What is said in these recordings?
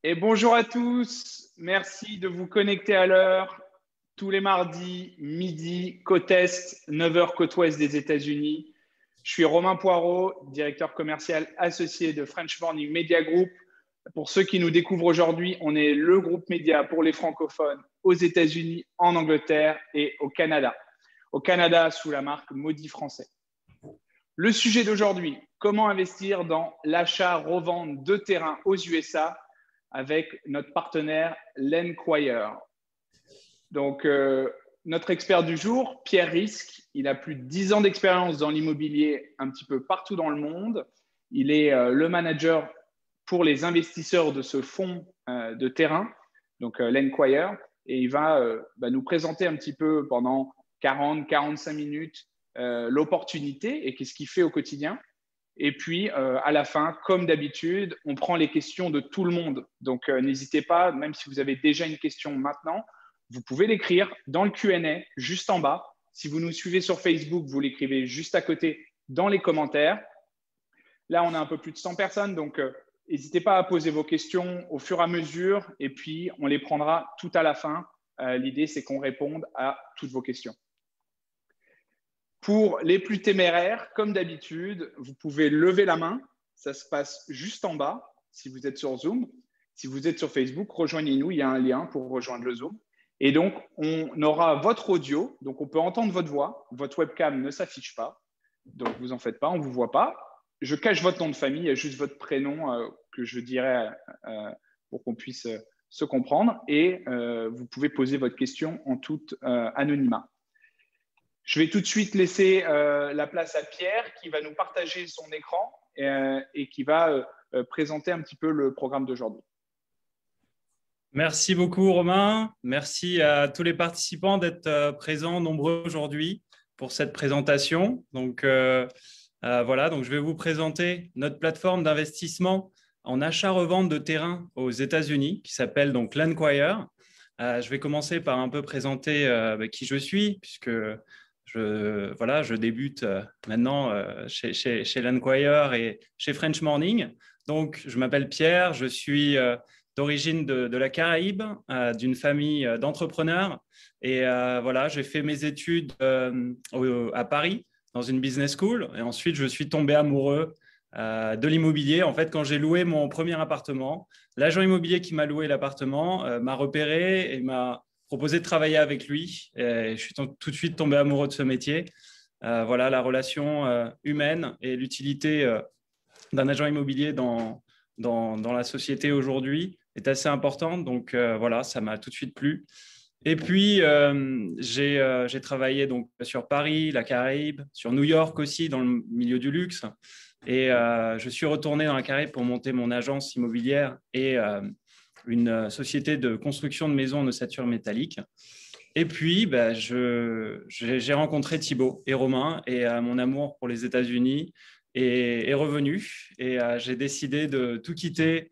Et bonjour à tous, merci de vous connecter à l'heure, tous les mardis, midi, côte Est, 9 heures côte Ouest des États-Unis. Je suis Romain Poirot, directeur commercial associé de French Morning Media Group. Pour ceux qui nous découvrent aujourd'hui, on est le groupe média pour les francophones aux États-Unis, en Angleterre et au Canada. Au Canada, sous la marque Maudit Français. Le sujet d'aujourd'hui, comment investir dans l'achat-revente de terrain aux USA avec notre partenaire Lenquire. Donc, notre expert du jour, Pierre Risque, il a plus de 10 ans d'expérience dans l'immobilier un petit peu partout dans le monde. Il est le manager pour les investisseurs de ce fonds de terrain, donc Lenquire, et il va nous présenter un petit peu pendant 40-45 minutes l'opportunité et qu'est-ce qu'il fait au quotidien. Et puis, à la fin, comme d'habitude, on prend les questions de tout le monde. Donc, n'hésitez pas, même si vous avez déjà une question maintenant, vous pouvez l'écrire dans le Q&A juste en bas. Si vous nous suivez sur Facebook, vous l'écrivez juste à côté dans les commentaires. Là, on a un peu plus de 100 personnes, donc n'hésitez pas à poser vos questions au fur et à mesure et puis on les prendra tout à la fin. L'idée, c'est qu'on réponde à toutes vos questions. Pour les plus téméraires, comme d'habitude, vous pouvez lever la main. Ça se passe juste en bas si vous êtes sur Zoom. Si vous êtes sur Facebook, rejoignez-nous. Il y a un lien pour rejoindre le Zoom. Et donc, on aura votre audio. Donc, on peut entendre votre voix. Votre webcam ne s'affiche pas. Donc, vous en faites pas, on ne vous voit pas. Je cache votre nom de famille. Il y a juste votre prénom que je dirai pour qu'on puisse se comprendre. Et vous pouvez poser votre question en toute anonymat. Je vais tout de suite laisser la place à Pierre qui va nous partager son écran et qui va présenter un petit peu le programme d'aujourd'hui. Merci beaucoup Romain. Merci à tous les participants d'être présents nombreux aujourd'hui pour cette présentation. Donc, voilà, donc je vais vous présenter notre plateforme d'investissement en achat-revente de terrain aux États-Unis qui s'appelle donc Lenquire. Je vais commencer par un peu présenter qui je suis puisque je débute maintenant chez Lenquire et chez French Morning. Donc, je m'appelle Pierre, je suis d'origine de la Caraïbe, d'une famille d'entrepreneurs. Et voilà, j'ai fait mes études à Paris, dans une business school. Et ensuite, je suis tombé amoureux de l'immobilier. En fait, quand j'ai loué mon premier appartement, l'agent immobilier qui m'a loué l'appartement m'a repéré et m'a proposé de travailler avec lui. Et je suis tout de suite tombé amoureux de ce métier. Voilà, la relation humaine et l'utilité d'un agent immobilier dans la société aujourd'hui est assez importante. Donc, voilà, ça m'a tout de suite plu. Et puis, j'ai travaillé donc sur Paris, la Caraïbe, sur New York aussi, dans le milieu du luxe. Et je suis retourné dans la Caraïbe pour monter mon agence immobilière et une société de construction de maisons en ossature métallique. Et puis, j'ai rencontré Thibaut et Romain et mon amour pour les États-Unis est revenu. Et j'ai décidé de tout quitter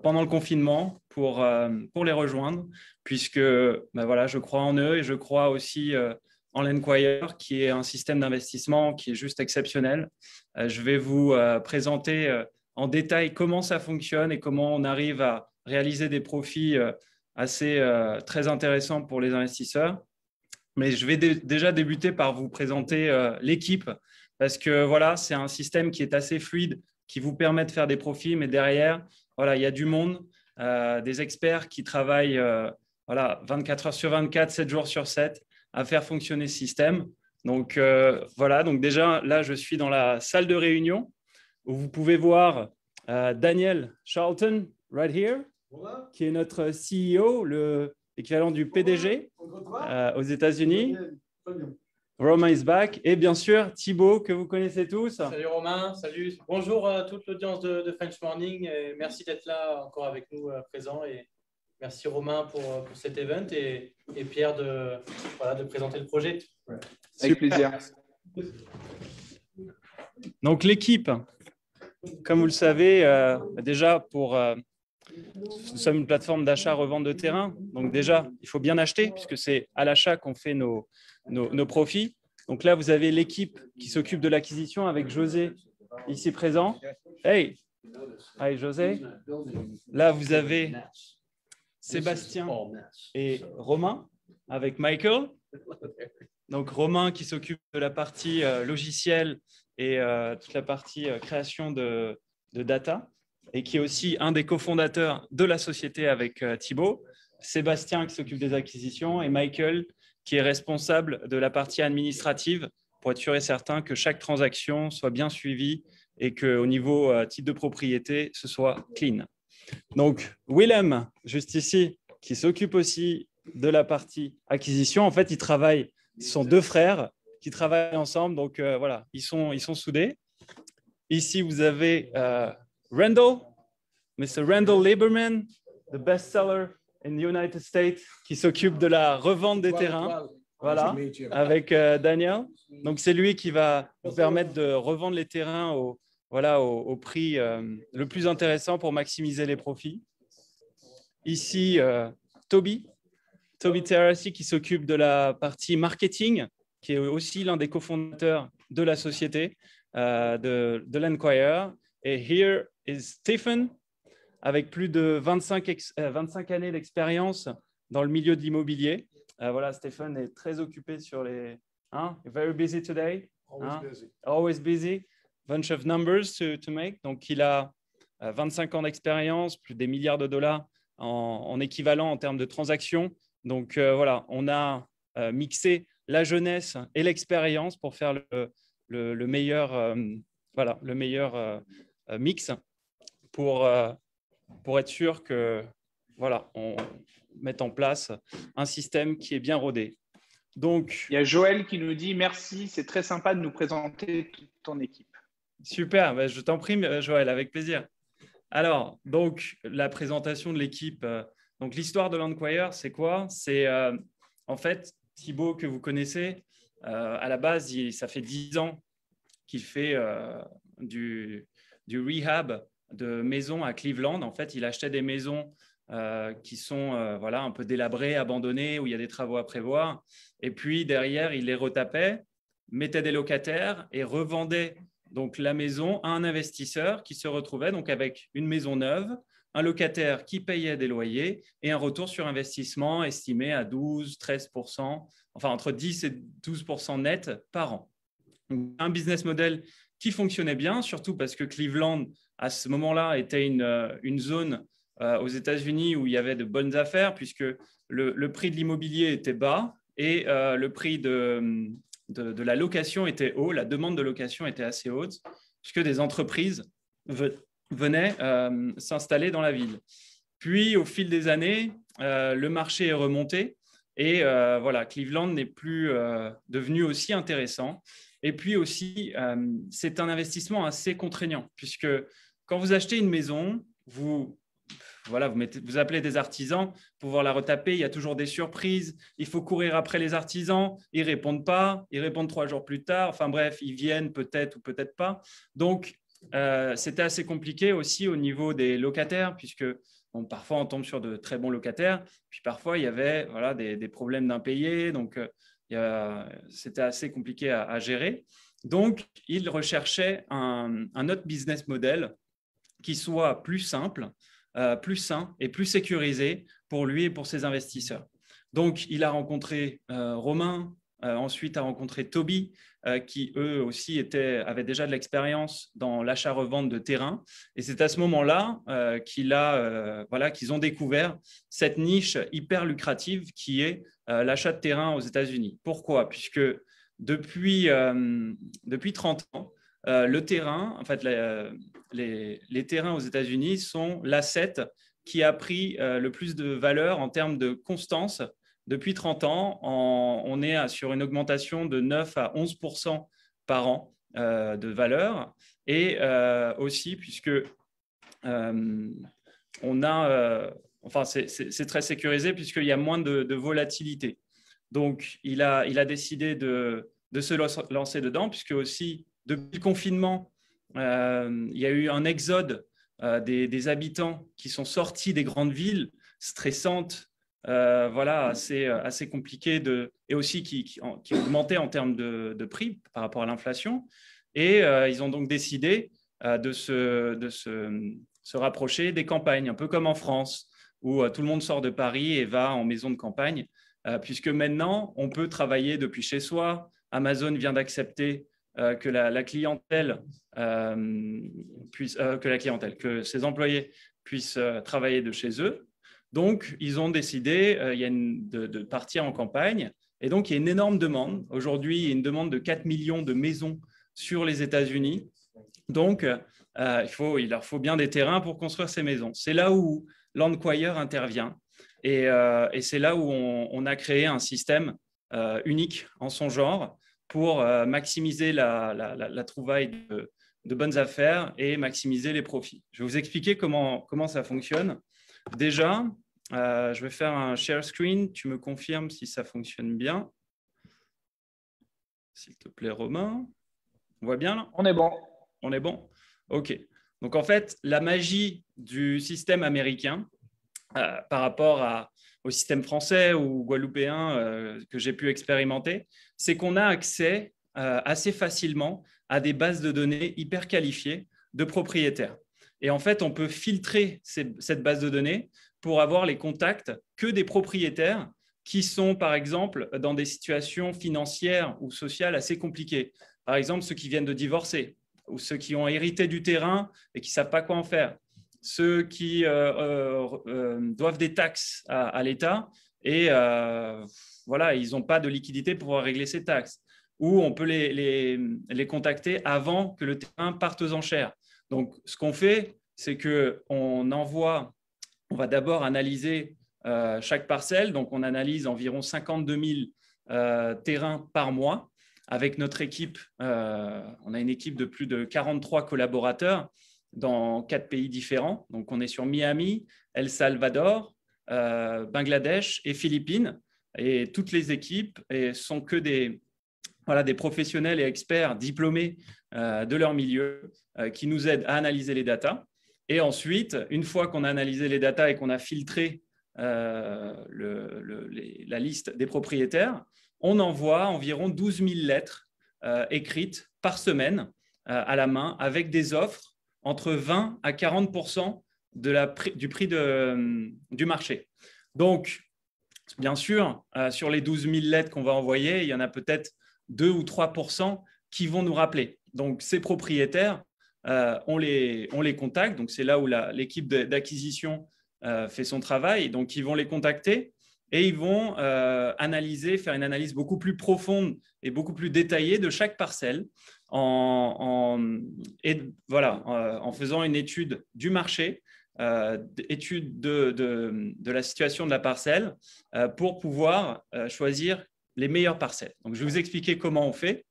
pendant le confinement pour les rejoindre, puisque voilà, je crois en eux et je crois aussi en Lenquire, qui est un système d'investissement qui est juste exceptionnel. Je vais vous présenter en détail comment ça fonctionne et comment on arrive à réaliser des profits très intéressants pour les investisseurs. Mais je vais déjà débuter par vous présenter l'équipe, parce que voilà, c'est un système qui est assez fluide, qui vous permet de faire des profits, mais derrière, voilà, il y a du monde, des experts qui travaillent 24 heures sur 24, 7 jours sur 7 à faire fonctionner ce système. Donc, voilà, donc déjà, là, je suis dans la salle de réunion où vous pouvez voir Daniel Charlton, right here, qui est notre CEO, l'équivalent du PDG aux États-Unis. Romain is back. Et bien sûr, Thibaut, que vous connaissez tous. Salut Romain, salut. Bonjour à toute l'audience de French Morning. Et merci d'être là encore avec nous présents. Et merci Romain pour cet event et Pierre de présenter le projet. Avec plaisir. Donc l'équipe, comme vous le savez, déjà nous sommes une plateforme d'achat-revente de terrain. Donc déjà, il faut bien acheter puisque c'est à l'achat qu'on fait nos profits. Donc là, vous avez l'équipe qui s'occupe de l'acquisition avec José ici présent. Hey, Allez, José. Là, vous avez Sébastien et Romain avec Michael. Donc, Romain qui s'occupe de la partie logicielle et toute la partie création de data et qui est aussi un des cofondateurs de la société avec Thibaut. Sébastien qui s'occupe des acquisitions et Michael qui est responsable de la partie administrative pour être sûr et certain que chaque transaction soit bien suivie et qu'au niveau type de propriété, ce soit clean. Donc, Willem, juste ici, qui s'occupe aussi de la partie acquisition. En fait, ce sont deux frères qui travaillent ensemble. Donc, voilà, ils sont soudés. Ici, vous avez Randall, Mr. Randall Lieberman, the bestseller in the United States, qui s'occupe de la revente des terrains. Voilà, avec Daniel. Donc, c'est lui qui va vous permettre de revendre les terrains au prix le plus intéressant pour maximiser les profits. Ici, Toby Terrassi qui s'occupe de la partie marketing, qui est aussi l'un des cofondateurs de la société, de l'Enquire. Et here is Stephen, avec plus de 25 années d'expérience dans le milieu de l'immobilier. Voilà, Stephen est très occupé sur les... very busy today. Always busy. Bunch of numbers to make. Donc, il a 25 ans d'expérience, plus des milliards de dollars en équivalent en termes de transactions. Donc, voilà, on a mixé la jeunesse et l'expérience pour faire le meilleur, mix pour être sûr que, voilà, on mette en place un système qui est bien rodé. Donc, il y a Joël qui nous dit « Merci, c'est très sympa de nous présenter toute ton équipe. » Super, je t'en prie, Joël, avec plaisir. Alors, donc, la présentation de l'équipe. Donc, l'histoire de l'Enquire, c'est quoi? C'est en fait Thibaut que vous connaissez. À la base, ça fait 10 ans qu'il fait du rehab de maisons à Cleveland. En fait, il achetait des maisons qui sont un peu délabrées, abandonnées, où il y a des travaux à prévoir. Et puis, derrière, il les retapait, mettait des locataires et revendait donc la maison à un investisseur qui se retrouvait donc avec une maison neuve, un locataire qui payait des loyers et un retour sur investissement estimé à 12-13%, enfin entre 10 et 12% net par an. Donc, un business model qui fonctionnait bien, surtout parce que Cleveland, à ce moment-là, était une zone aux États-Unis où il y avait de bonnes affaires, puisque le prix de l'immobilier était bas et le prix de la location était haut, la demande de location était assez haute, puisque des entreprises venaient s'installer dans la ville. Puis, au fil des années, le marché est remonté et Cleveland n'est plus devenu aussi intéressant. Et puis aussi, c'est un investissement assez contraignant, puisque quand vous achetez une maison, vous appelez des artisans pour pouvoir la retaper. Il y a toujours des surprises. Il faut courir après les artisans. Ils ne répondent pas. Ils répondent 3 jours plus tard. Enfin bref, ils viennent peut-être ou peut-être pas. Donc, c'était assez compliqué aussi au niveau des locataires, puisque parfois, on tombe sur de très bons locataires. Puis parfois, il y avait des problèmes d'impayés. Donc, c'était assez compliqué à gérer. Donc, ils recherchaient un autre business model qui soit plus simple, plus sain et plus sécurisé pour lui et pour ses investisseurs. Donc, il a rencontré Romain, ensuite a rencontré Toby, qui eux aussi avaient déjà de l'expérience dans l'achat-revente de terrain. Et c'est à ce moment-là qu'ils ont découvert cette niche hyper lucrative qui est l'achat de terrain aux États-Unis. Pourquoi? Puisque depuis 30 ans, le terrain, en fait, les terrains aux États-Unis sont l'asset qui a pris le plus de valeur en termes de constance. Depuis 30 ans, on est sur une augmentation de 9 à 11% par an de valeur. Et aussi, puisque c'est très sécurisé, puisqu'il y a moins de volatilité. Donc, il a décidé de se lancer dedans, puisque aussi, depuis le confinement, il y a eu un exode des habitants qui sont sortis des grandes villes stressantes, assez compliquées et aussi qui augmentaient en termes de prix par rapport à l'inflation. Et ils ont donc décidé de se rapprocher des campagnes, un peu comme en France, où tout le monde sort de Paris et va en maison de campagne, puisque maintenant, on peut travailler depuis chez soi. Amazon vient d'accepter que ses employés puissent travailler de chez eux. Donc, ils ont décidé de partir en campagne. Et donc, il y a une énorme demande. Aujourd'hui, il y a une demande de 4 millions de maisons sur les États-Unis. Donc, il leur faut bien des terrains pour construire ces maisons. C'est là où Landquire intervient. Et c'est là où on a créé un système unique en son genre pour maximiser la trouvaille de bonnes affaires et maximiser les profits. Je vais vous expliquer comment ça fonctionne. Déjà, je vais faire un share screen. Tu me confirmes si ça fonctionne bien. S'il te plaît, Romain. On voit bien là? On est bon. On est bon? OK. Donc, en fait, la magie du système américain par rapport au système français ou guadeloupéen que j'ai pu expérimenter, c'est qu'on a accès assez facilement à des bases de données hyper qualifiées de propriétaires. Et en fait, on peut filtrer cette base de données pour avoir les contacts que des propriétaires qui sont, par exemple, dans des situations financières ou sociales assez compliquées. Par exemple, ceux qui viennent de divorcer ou ceux qui ont hérité du terrain et qui ne savent pas quoi en faire. Ceux qui doivent des taxes à l'État et voilà, ils n'ont pas de liquidité pour pouvoir régler ces taxes. Ou on peut les contacter avant que le terrain parte aux enchères. Donc, ce qu'on fait, c'est qu'on va d'abord analyser chaque parcelle. Donc, on analyse environ 52 000 terrains par mois avec notre équipe. On a une équipe de plus de 43 collaborateurs dans 4 pays différents. Donc, on est sur Miami, El Salvador, Bangladesh et Philippines. Et toutes les équipes sont que des professionnels et experts diplômés de leur milieu qui nous aident à analyser les datas. Et ensuite, une fois qu'on a analysé les datas et qu'on a filtré la liste des propriétaires, on envoie environ 12 000 lettres écrites par semaine à la main avec des offres entre 20 à 40% du prix du marché. Donc, bien sûr, sur les 12 000 lettres qu'on va envoyer, il y en a peut-être 2 ou 3% qui vont nous rappeler. Donc, ces propriétaires, on les contacte. Donc, c'est là où l'équipe d'acquisition fait son travail. Donc, ils vont les contacter et ils vont faire une analyse beaucoup plus profonde et beaucoup plus détaillée de chaque parcelle en faisant une étude du marché, étude de la situation de la parcelle pour pouvoir choisir les meilleures parcelles. Donc, je vais vous expliquer comment on fait.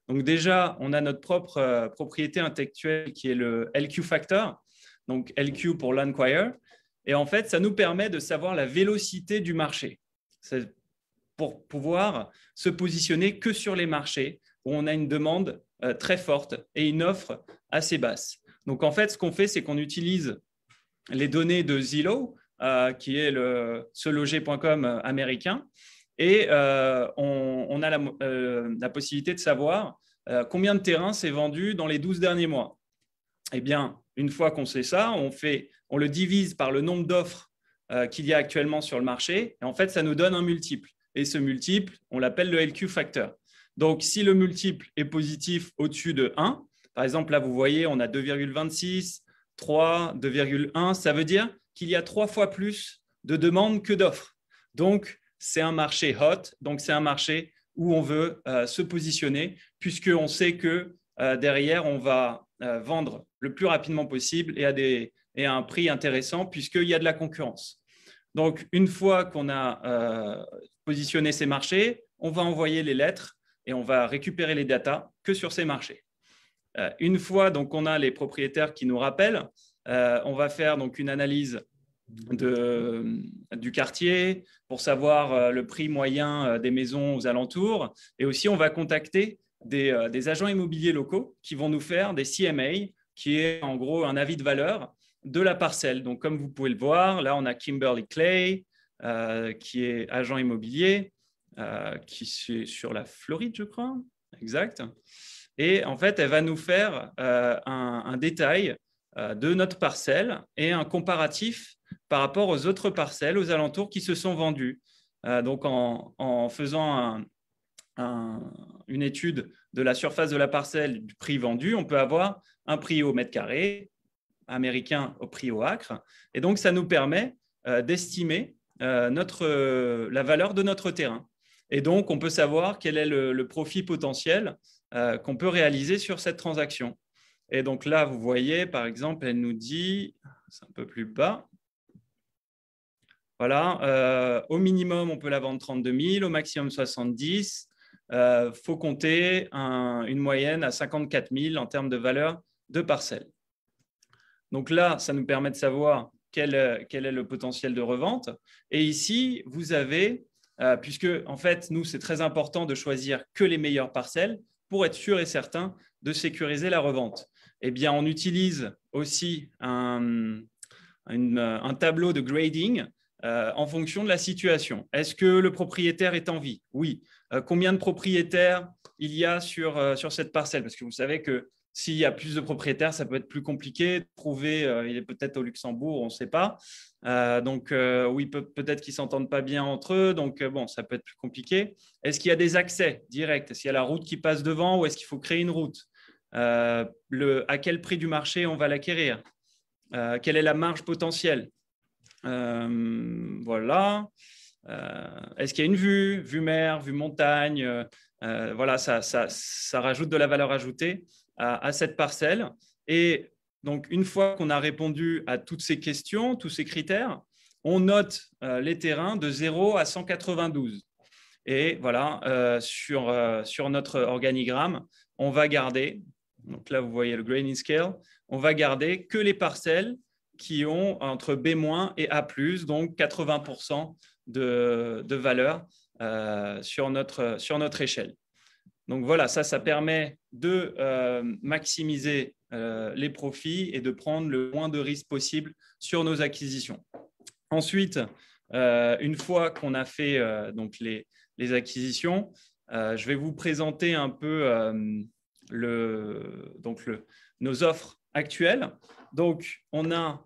Donc, déjà, on a notre propre propriété intellectuelle qui est le LQ Factor, donc LQ pour Landquire. Et en fait, ça nous permet de savoir la vélocité du marché. C'est pour pouvoir se positionner que sur les marchés où on a une demande très forte et une offre assez basse. Donc, en fait, ce qu'on fait, c'est qu'on utilise les données de Zillow, qui est le seloger.com américain, et on a la possibilité de savoir combien de terrains s'est vendu dans les 12 derniers mois. Eh bien, une fois qu'on sait ça, on le divise par le nombre d'offres qu'il y a actuellement sur le marché. Et en fait, ça nous donne un multiple. Et ce multiple, on l'appelle le LQ factor. Donc, si le multiple est positif au-dessus de 1, par exemple, là, vous voyez, on a 2,26, 3, 2,1. Ça veut dire qu'il y a 3 fois plus de demandes que d'offres. Donc, c'est un marché hot. Donc, c'est un marché où on veut se positionner puisqu'on sait que derrière, on va vendre le plus rapidement possible et à un prix intéressant puisqu'il y a de la concurrence. Donc, une fois qu'on a positionné ces marchés, on va envoyer les lettres et on va récupérer les datas que sur ces marchés. Une fois donc, on a les propriétaires qui nous rappellent, on va faire donc, une analyse du quartier pour savoir le prix moyen des maisons aux alentours. Et aussi, on va contacter des agents immobiliers locaux qui vont nous faire des CMA, qui est en gros un avis de valeur de la parcelle. Donc, comme vous pouvez le voir, là, on a Kimberly Clay, qui est agent immobilier, qui est sur la Floride, je crois. Exact. Et en fait, elle va nous faire un détail de notre parcelle et un comparatif par rapport aux autres parcelles aux alentours qui se sont vendues. Donc, en faisant une étude de la surface de la parcelle, du prix vendu, on peut avoir un prix au mètre carré américain au prix au acre. Et donc, ça nous permet d'estimer la valeur de notre terrain. Et donc, on peut savoir quel est le profit potentiel qu'on peut réaliser sur cette transaction. Et donc là, vous voyez, par exemple, elle nous dit, c'est un peu plus bas, voilà, au minimum, on peut la vendre 32 000, au maximum 70. Faut compter une moyenne à 54 000 en termes de valeur de parcelle. Donc là, ça nous permet de savoir quel est le potentiel de revente. Et ici, vous avez, puisque en fait, nous, c'est très important de choisir que les meilleures parcelles pour être sûr et certain de sécuriser la revente. Eh bien, on utilise aussi un tableau de grading en fonction de la situation. Est-ce que le propriétaire est en vie? Oui. Combien de propriétaires il y a sur cette parcelle? Parce que vous savez que s'il y a plus de propriétaires, ça peut être plus compliqué de trouver. Il est peut-être au Luxembourg, on ne sait pas. Oui, peut-être qu'ils ne s'entendent pas bien entre eux. Donc, bon, ça peut être plus compliqué. Est-ce qu'il y a des accès directs? Est-ce qu'il y a la route qui passe devant ou est-ce qu'il faut créer une route? À quel prix du marché on va l'acquérir? Quelle est la marge potentielle? Voilà. Est-ce qu'il y a une vue mer, vue montagne? Voilà, ça rajoute de la valeur ajoutée à cette parcelle. Et donc, une fois qu'on a répondu à toutes ces questions, tous ces critères, on note les terrains de 0 à 192. Et voilà, sur notre organigramme, on va garder, donc là, vous voyez le grading scale, on va garder que les parcelles qui ont entre B- et A+, donc 80% de valeur sur notre échelle. Donc voilà, ça permet de maximiser les profits et de prendre le moins de risques possible sur nos acquisitions. Ensuite, une fois qu'on a fait donc les acquisitions, je vais vous présenter un peu nos offres actuelles. Donc, on a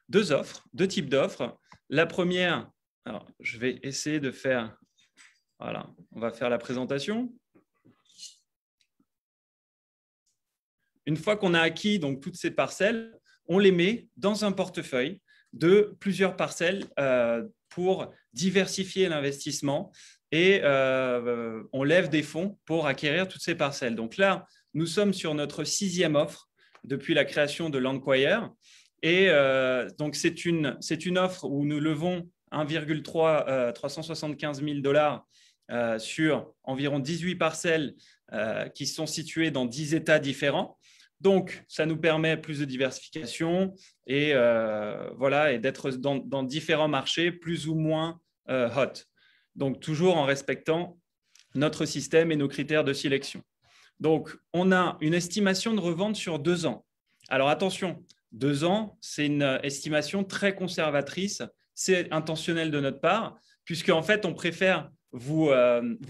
deux types d'offres. La première, alors, je vais essayer de faire, voilà, on va faire la présentation. Une fois qu'on a acquis donc, toutes ces parcelles, on les met dans un portefeuille de plusieurs parcelles pour diversifier l'investissement et on lève des fonds pour acquérir toutes ces parcelles. Donc là, nous sommes sur notre 6e offre depuis la création de Landquire. Et donc, c'est une offre où nous levons 375 000 $ sur environ 18 parcelles qui sont situées dans 10 États différents. Donc, ça nous permet plus de diversification et, voilà, et d'être dans différents marchés plus ou moins hot. Donc, toujours en respectant notre système et nos critères de sélection. Donc, on a une estimation de revente sur 2 ans. Alors, attention, 2 ans, c'est une estimation très conservatrice. C'est intentionnel de notre part, puisqu'en fait, on préfère vous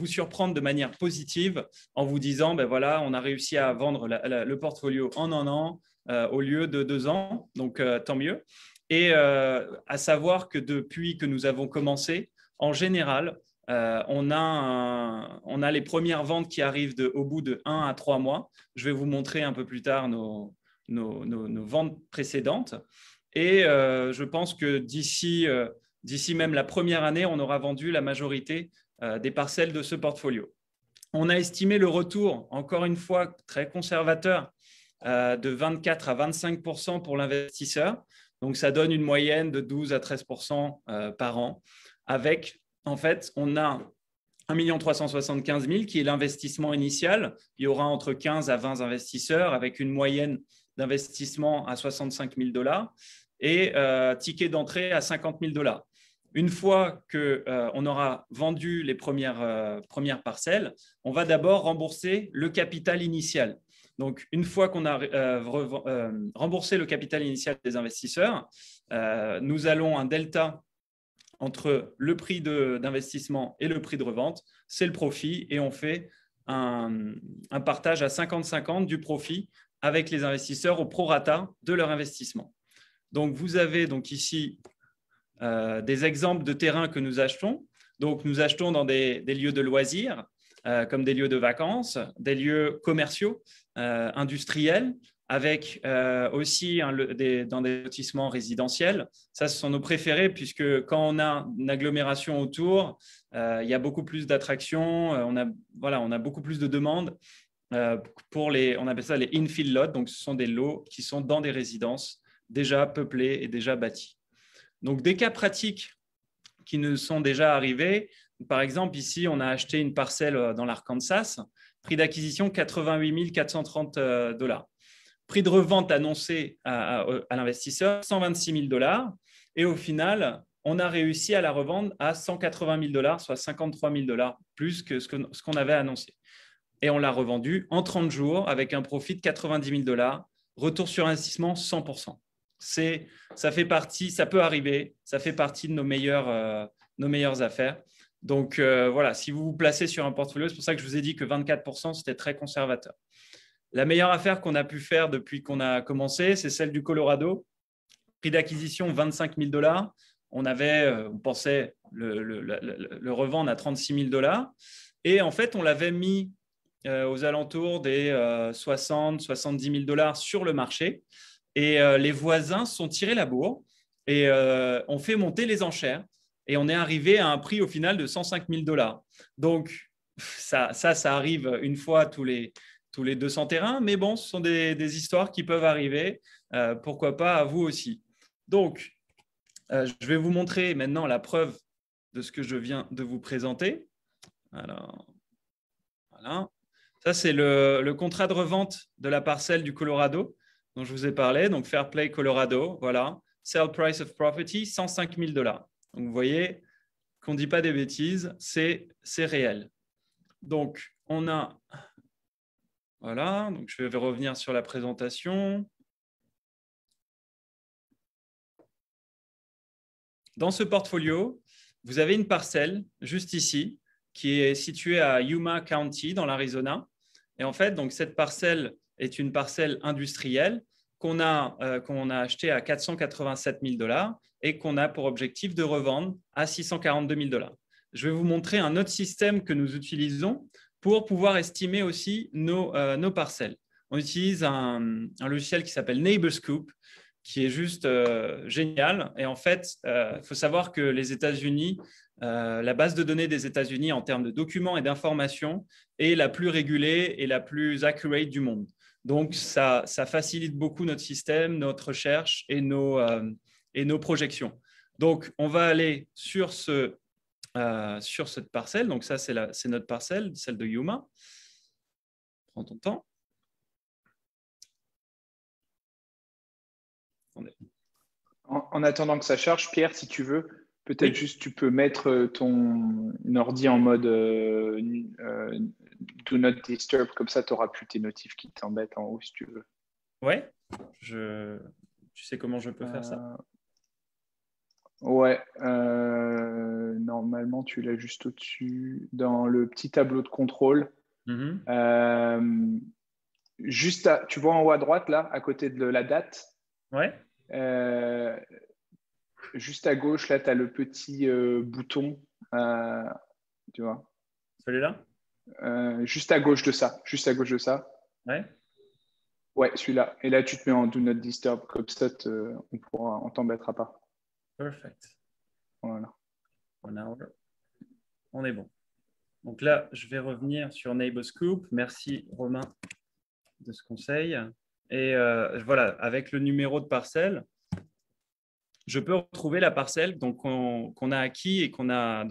surprendre de manière positive en vous disant, ben voilà, on a réussi à vendre le portfolio en 1 an au lieu de 2 ans, donc tant mieux. Et à savoir que depuis que nous avons commencé, en général, on a les premières ventes qui arrivent au bout de 1 à 3 mois. Je vais vous montrer un peu plus tard nos ventes précédentes. Et je pense que d'ici même la première année, on aura vendu la majorité des parcelles de ce portfolio. On a estimé le retour, encore une fois, très conservateur, de 24 à 25% pour l'investisseur. Donc, ça donne une moyenne de 12 à 13% par an. Avec, en fait, on a 1 375 000 qui est l'investissement initial. Il y aura entre 15 à 20 investisseurs avec une moyenne d'investissement à 65 000 $ et ticket d'entrée à 50 000 $. Une fois qu'on aura vendu les premières parcelles, on va d'abord rembourser le capital initial. Donc, une fois qu'on a remboursé le capital initial des investisseurs, nous allons un delta entre le prix d'investissement et le prix de revente, c'est le profit et on fait un partage à 50-50 du profit avec les investisseurs au prorata de leur investissement. Donc, vous avez donc ici des exemples de terrains que nous achetons. Donc, nous achetons dans des lieux de loisirs, comme des lieux de vacances, des lieux commerciaux, industriels, avec aussi dans des lotissements résidentiels. Ça, ce sont nos préférés, puisque quand on a une agglomération autour, il y a beaucoup plus d'attractions, on a beaucoup plus de demandes on appelle ça les infill lots, donc ce sont des lots qui sont dans des résidences déjà peuplées et déjà bâties. Donc, des cas pratiques qui nous sont déjà arrivés. Par exemple, ici, on a acheté une parcelle dans l'Arkansas, prix d'acquisition 88 430 $. Prix de revente annoncé à l'investisseur, 126 000 $. Et au final, on a réussi à la revendre à 180 000 $, soit 53 000 $, plus que ce qu'on avait annoncé. Et on l'a revendue en 30 jours avec un profit de 90 000 $, retour sur investissement 100%. Ça fait partie, ça peut arriver, ça fait partie de nos meilleures affaires. Donc, voilà, si vous vous placez sur un portfolio, c'est pour ça que je vous ai dit que 24%, c'était très conservateur. La meilleure affaire qu'on a pu faire depuis qu'on a commencé, c'est celle du Colorado. Prix d'acquisition, 25 000 $. On pensait le revendre à 36 000 $. Et en fait, on l'avait mis aux alentours des 70 000 $ sur le marché. Et les voisins sont tirés la bourre et ont fait monter les enchères. Et on est arrivé à un prix au final de 105 000 $. Donc, ça arrive une fois tous les 200 terrains. Mais bon, ce sont des histoires qui peuvent arriver. Pourquoi pas à vous aussi. Donc, je vais vous montrer maintenant la preuve de ce que je viens de vous présenter. Alors, voilà. Ça, c'est le contrat de revente de la parcelle du Colorado dont je vous ai parlé, donc Fairplay Colorado, voilà, sell price of property, 105 000 $. Donc, vous voyez qu'on ne dit pas des bêtises, c'est réel. Donc, on a, voilà, donc je vais revenir sur la présentation. Dans ce portfolio, vous avez une parcelle juste ici qui est située à Yuma County dans l'Arizona. Et en fait, donc, cette parcelle est une parcelle industrielle qu'on a achetée à 487 000 $ et qu'on a pour objectif de revendre à 642 000 $. Je vais vous montrer un autre système que nous utilisons pour pouvoir estimer aussi nos parcelles. On utilise un logiciel qui s'appelle NeighborScoop, qui est juste génial. Et en fait, il faut savoir que les États-Unis, la base de données des États-Unis en termes de documents et d'informations est la plus régulée et la plus accurate du monde. Donc, ça facilite beaucoup notre système, notre recherche et nos projections. Donc, on va aller sur cette parcelle. Donc, ça, c'est notre parcelle, celle de Yuma. Prends ton temps. En attendant que ça charge, Pierre, si tu veux, peut-être juste tu peux mettre ton ordi en mode Do Not Disturb, comme ça tu n'auras plus tes notifs qui t'embêtent en haut si tu veux. Ouais, tu sais comment je peux faire ça? Ouais, normalement tu l'as juste au-dessus dans le petit tableau de contrôle. Juste tu vois en haut à droite là, à côté de la date. Ouais. Juste à gauche, là, tu as le petit bouton, tu vois. Celui-là? Juste à gauche de ça. Juste à gauche de ça. Ouais. Ouais, celui-là. Et là, tu te mets en Do Not Disturb, comme ça, on t'embêtera pas. Perfect. Voilà. 1 hour. On est bon. Donc là, je vais revenir sur NeighborScoop. Merci, Romain, de ce conseil. Et voilà, avec le numéro de parcelle, je peux retrouver la parcelle qu'on a acquis et qu'on va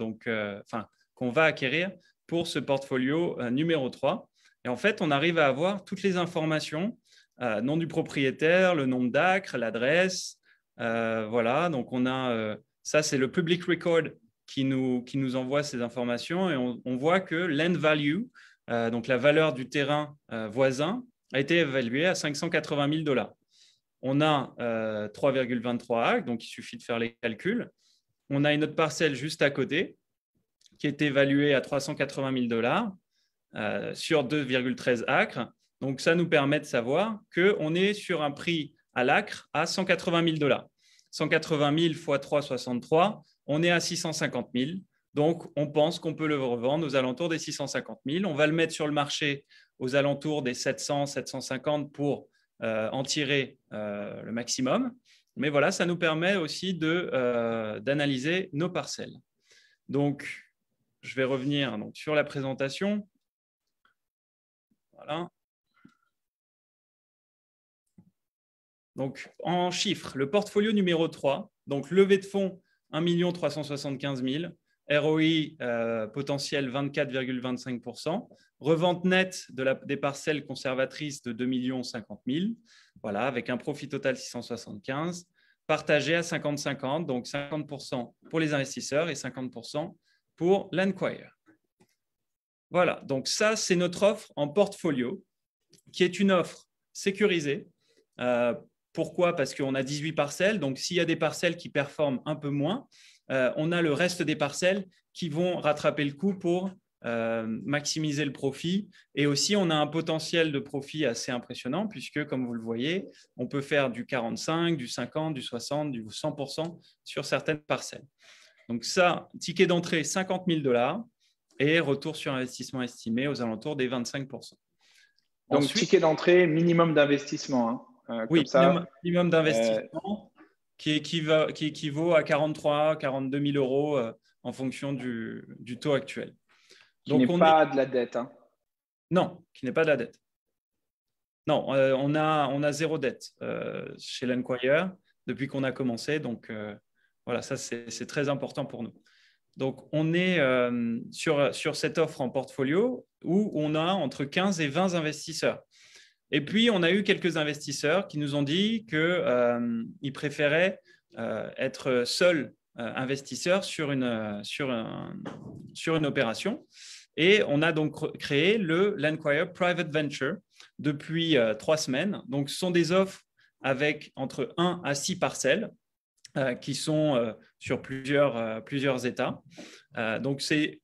acquérir pour ce portfolio numéro 3. Et en fait, on arrive à avoir toutes les informations, nom du propriétaire, le nombre d'acres, l'adresse. Voilà, donc on a ça, c'est le public record qui nous envoie ces informations et on voit que land value, donc la valeur du terrain voisin, a été évaluée à 580 000 $. On a 3,23 acres, donc il suffit de faire les calculs. On a une autre parcelle juste à côté qui est évaluée à 380 000 $. sur 2,13 acres. Donc, ça nous permet de savoir qu'on est sur un prix à l'acre à 180 000 $. 180 000 fois 3,63, on est à 650 000. Donc, on pense qu'on peut le revendre aux alentours des 650 000. On va le mettre sur le marché aux alentours des 700, 750 pour en tirer le maximum. Mais voilà, ça nous permet aussi d'analyser nos parcelles. Donc, je vais revenir donc, sur la présentation. Voilà. Donc, en chiffres, le portfolio numéro 3, donc levée de fonds 1 375 000, ROI potentiel 24,25%, revente nette des parcelles conservatrices de 2 50 000, voilà, avec un profit total 675, partagé à 50-50, donc 50% pour les investisseurs et 50% pour l'Enquire. Voilà, donc ça, c'est notre offre en portfolio, qui est une offre sécurisée. Pourquoi? Parce qu'on a 18 parcelles, donc s'il y a des parcelles qui performent un peu moins, on a le reste des parcelles qui vont rattraper le coup pour maximiser le profit. Et aussi, on a un potentiel de profit assez impressionnant puisque, comme vous le voyez, on peut faire du 45, du 50, du 60, du 100% sur certaines parcelles. Donc ça, ticket d'entrée 50 000 $ et retour sur investissement estimé aux alentours des 25%. Donc, ensuite, ticket d'entrée, minimum d'investissement. Oui, comme ça, minimum d'investissement qui équivaut à 43 000 42 000 € en fonction du taux actuel. Qui n'est pas de la dette. Non, qui n'est pas de la dette. Non, on a zéro dette chez l'Enquire depuis qu'on a commencé. Donc, voilà, ça, c'est très important pour nous. Donc, on est sur cette offre en portfolio où on a entre 15 et 20 investisseurs. Et puis, on a eu quelques investisseurs qui nous ont dit qu'ils préféraient être seuls investisseurs sur une opération. Et on a donc créé l'Enquire Private Venture depuis 3 semaines. Donc, ce sont des offres avec entre 1 à 6 parcelles qui sont sur plusieurs États. Donc, c'est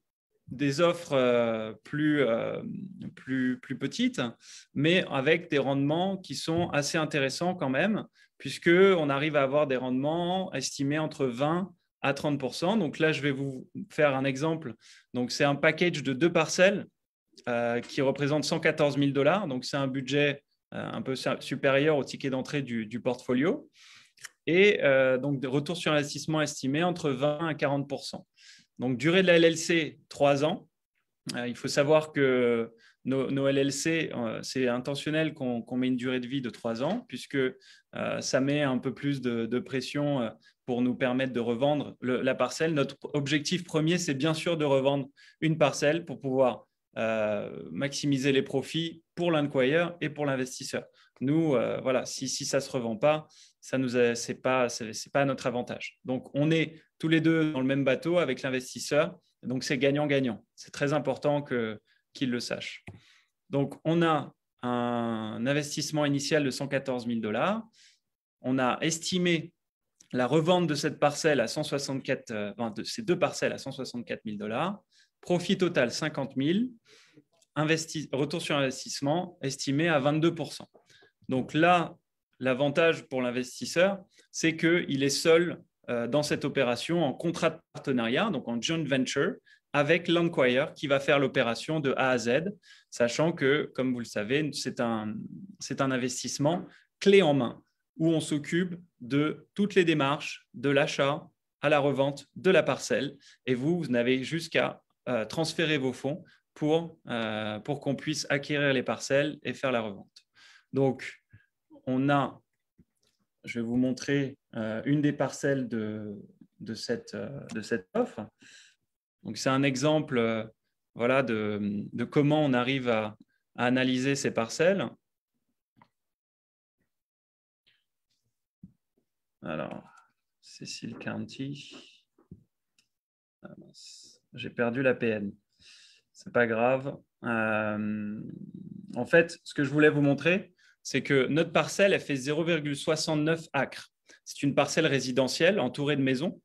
des offres plus petites, mais avec des rendements qui sont assez intéressants quand même, puisqu'on arrive à avoir des rendements estimés entre 20 à 30%. Donc là, je vais vous faire un exemple. Donc, c'est un package de 2 parcelles qui représente 114 000 $. Donc, c'est un budget un peu supérieur au ticket d'entrée du portfolio. Et donc, des retours sur investissement estimés entre 20 à 40%. Donc, durée de la LLC, 3 ans. Il faut savoir que nos LLC, c'est intentionnel qu'on met une durée de vie de 3 ans, puisque ça met un peu plus de pression pour nous permettre de revendre la parcelle. Notre objectif premier, c'est bien sûr de revendre une parcelle pour pouvoir maximiser les profits pour l'Enquire et pour l'investisseur. Nous, voilà, si ça ne se revend pas, ce n'est pas à notre avantage. Donc, on est tous les deux dans le même bateau avec l'investisseur. Donc, c'est gagnant-gagnant. C'est très important qu'il le sache. Donc, on a un investissement initial de 114 000 $. On a estimé la revente de cette parcelle à 164, de ces 2 parcelles à 164 000 $. Profit total 50 000. Retour sur investissement estimé à 22%. Donc là, l'avantage pour l'investisseur, c'est qu'il est seul dans cette opération en contrat de partenariat, donc en joint venture, avec l'Enquire qui va faire l'opération de A à Z, sachant que, comme vous le savez, c'est un investissement clé en main où on s'occupe de toutes les démarches, de l'achat à la revente de la parcelle. Et vous n'avez juste qu'à transférer vos fonds pour qu'on puisse acquérir les parcelles et faire la revente. Donc, je vais vous montrer une des parcelles de cette offre. Donc, c'est un exemple voilà, de comment on arrive à analyser ces parcelles. Alors, Cecil County. J'ai perdu la PN. Ce n'est pas grave. En fait, ce que je voulais vous montrer, c'est que notre parcelle, elle fait 0,69 acres. C'est une parcelle résidentielle entourée de maisons.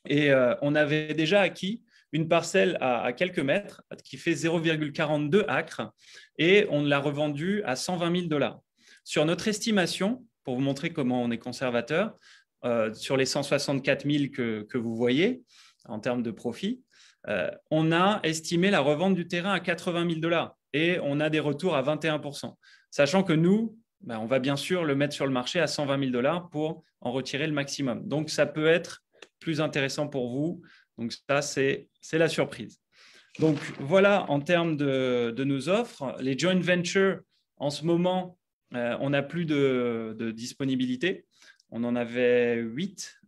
Et on avait déjà acquis une parcelle à quelques mètres qui fait 0,42 acres et on l'a revendue à 120 000 $. Sur notre estimation, pour vous montrer comment on est conservateur, sur les 164 000 que vous voyez en termes de profit, on a estimé la revente du terrain à 80 000 $ et on a des retours à 21%. Sachant que nous, on va bien sûr le mettre sur le marché à 120 000 $ pour en retirer le maximum. Donc, ça peut être plus intéressant pour vous. Donc, ça, c'est la surprise. Donc, voilà en termes de nos offres. Les joint ventures, en ce moment, on n'a plus de disponibilité. On en avait 8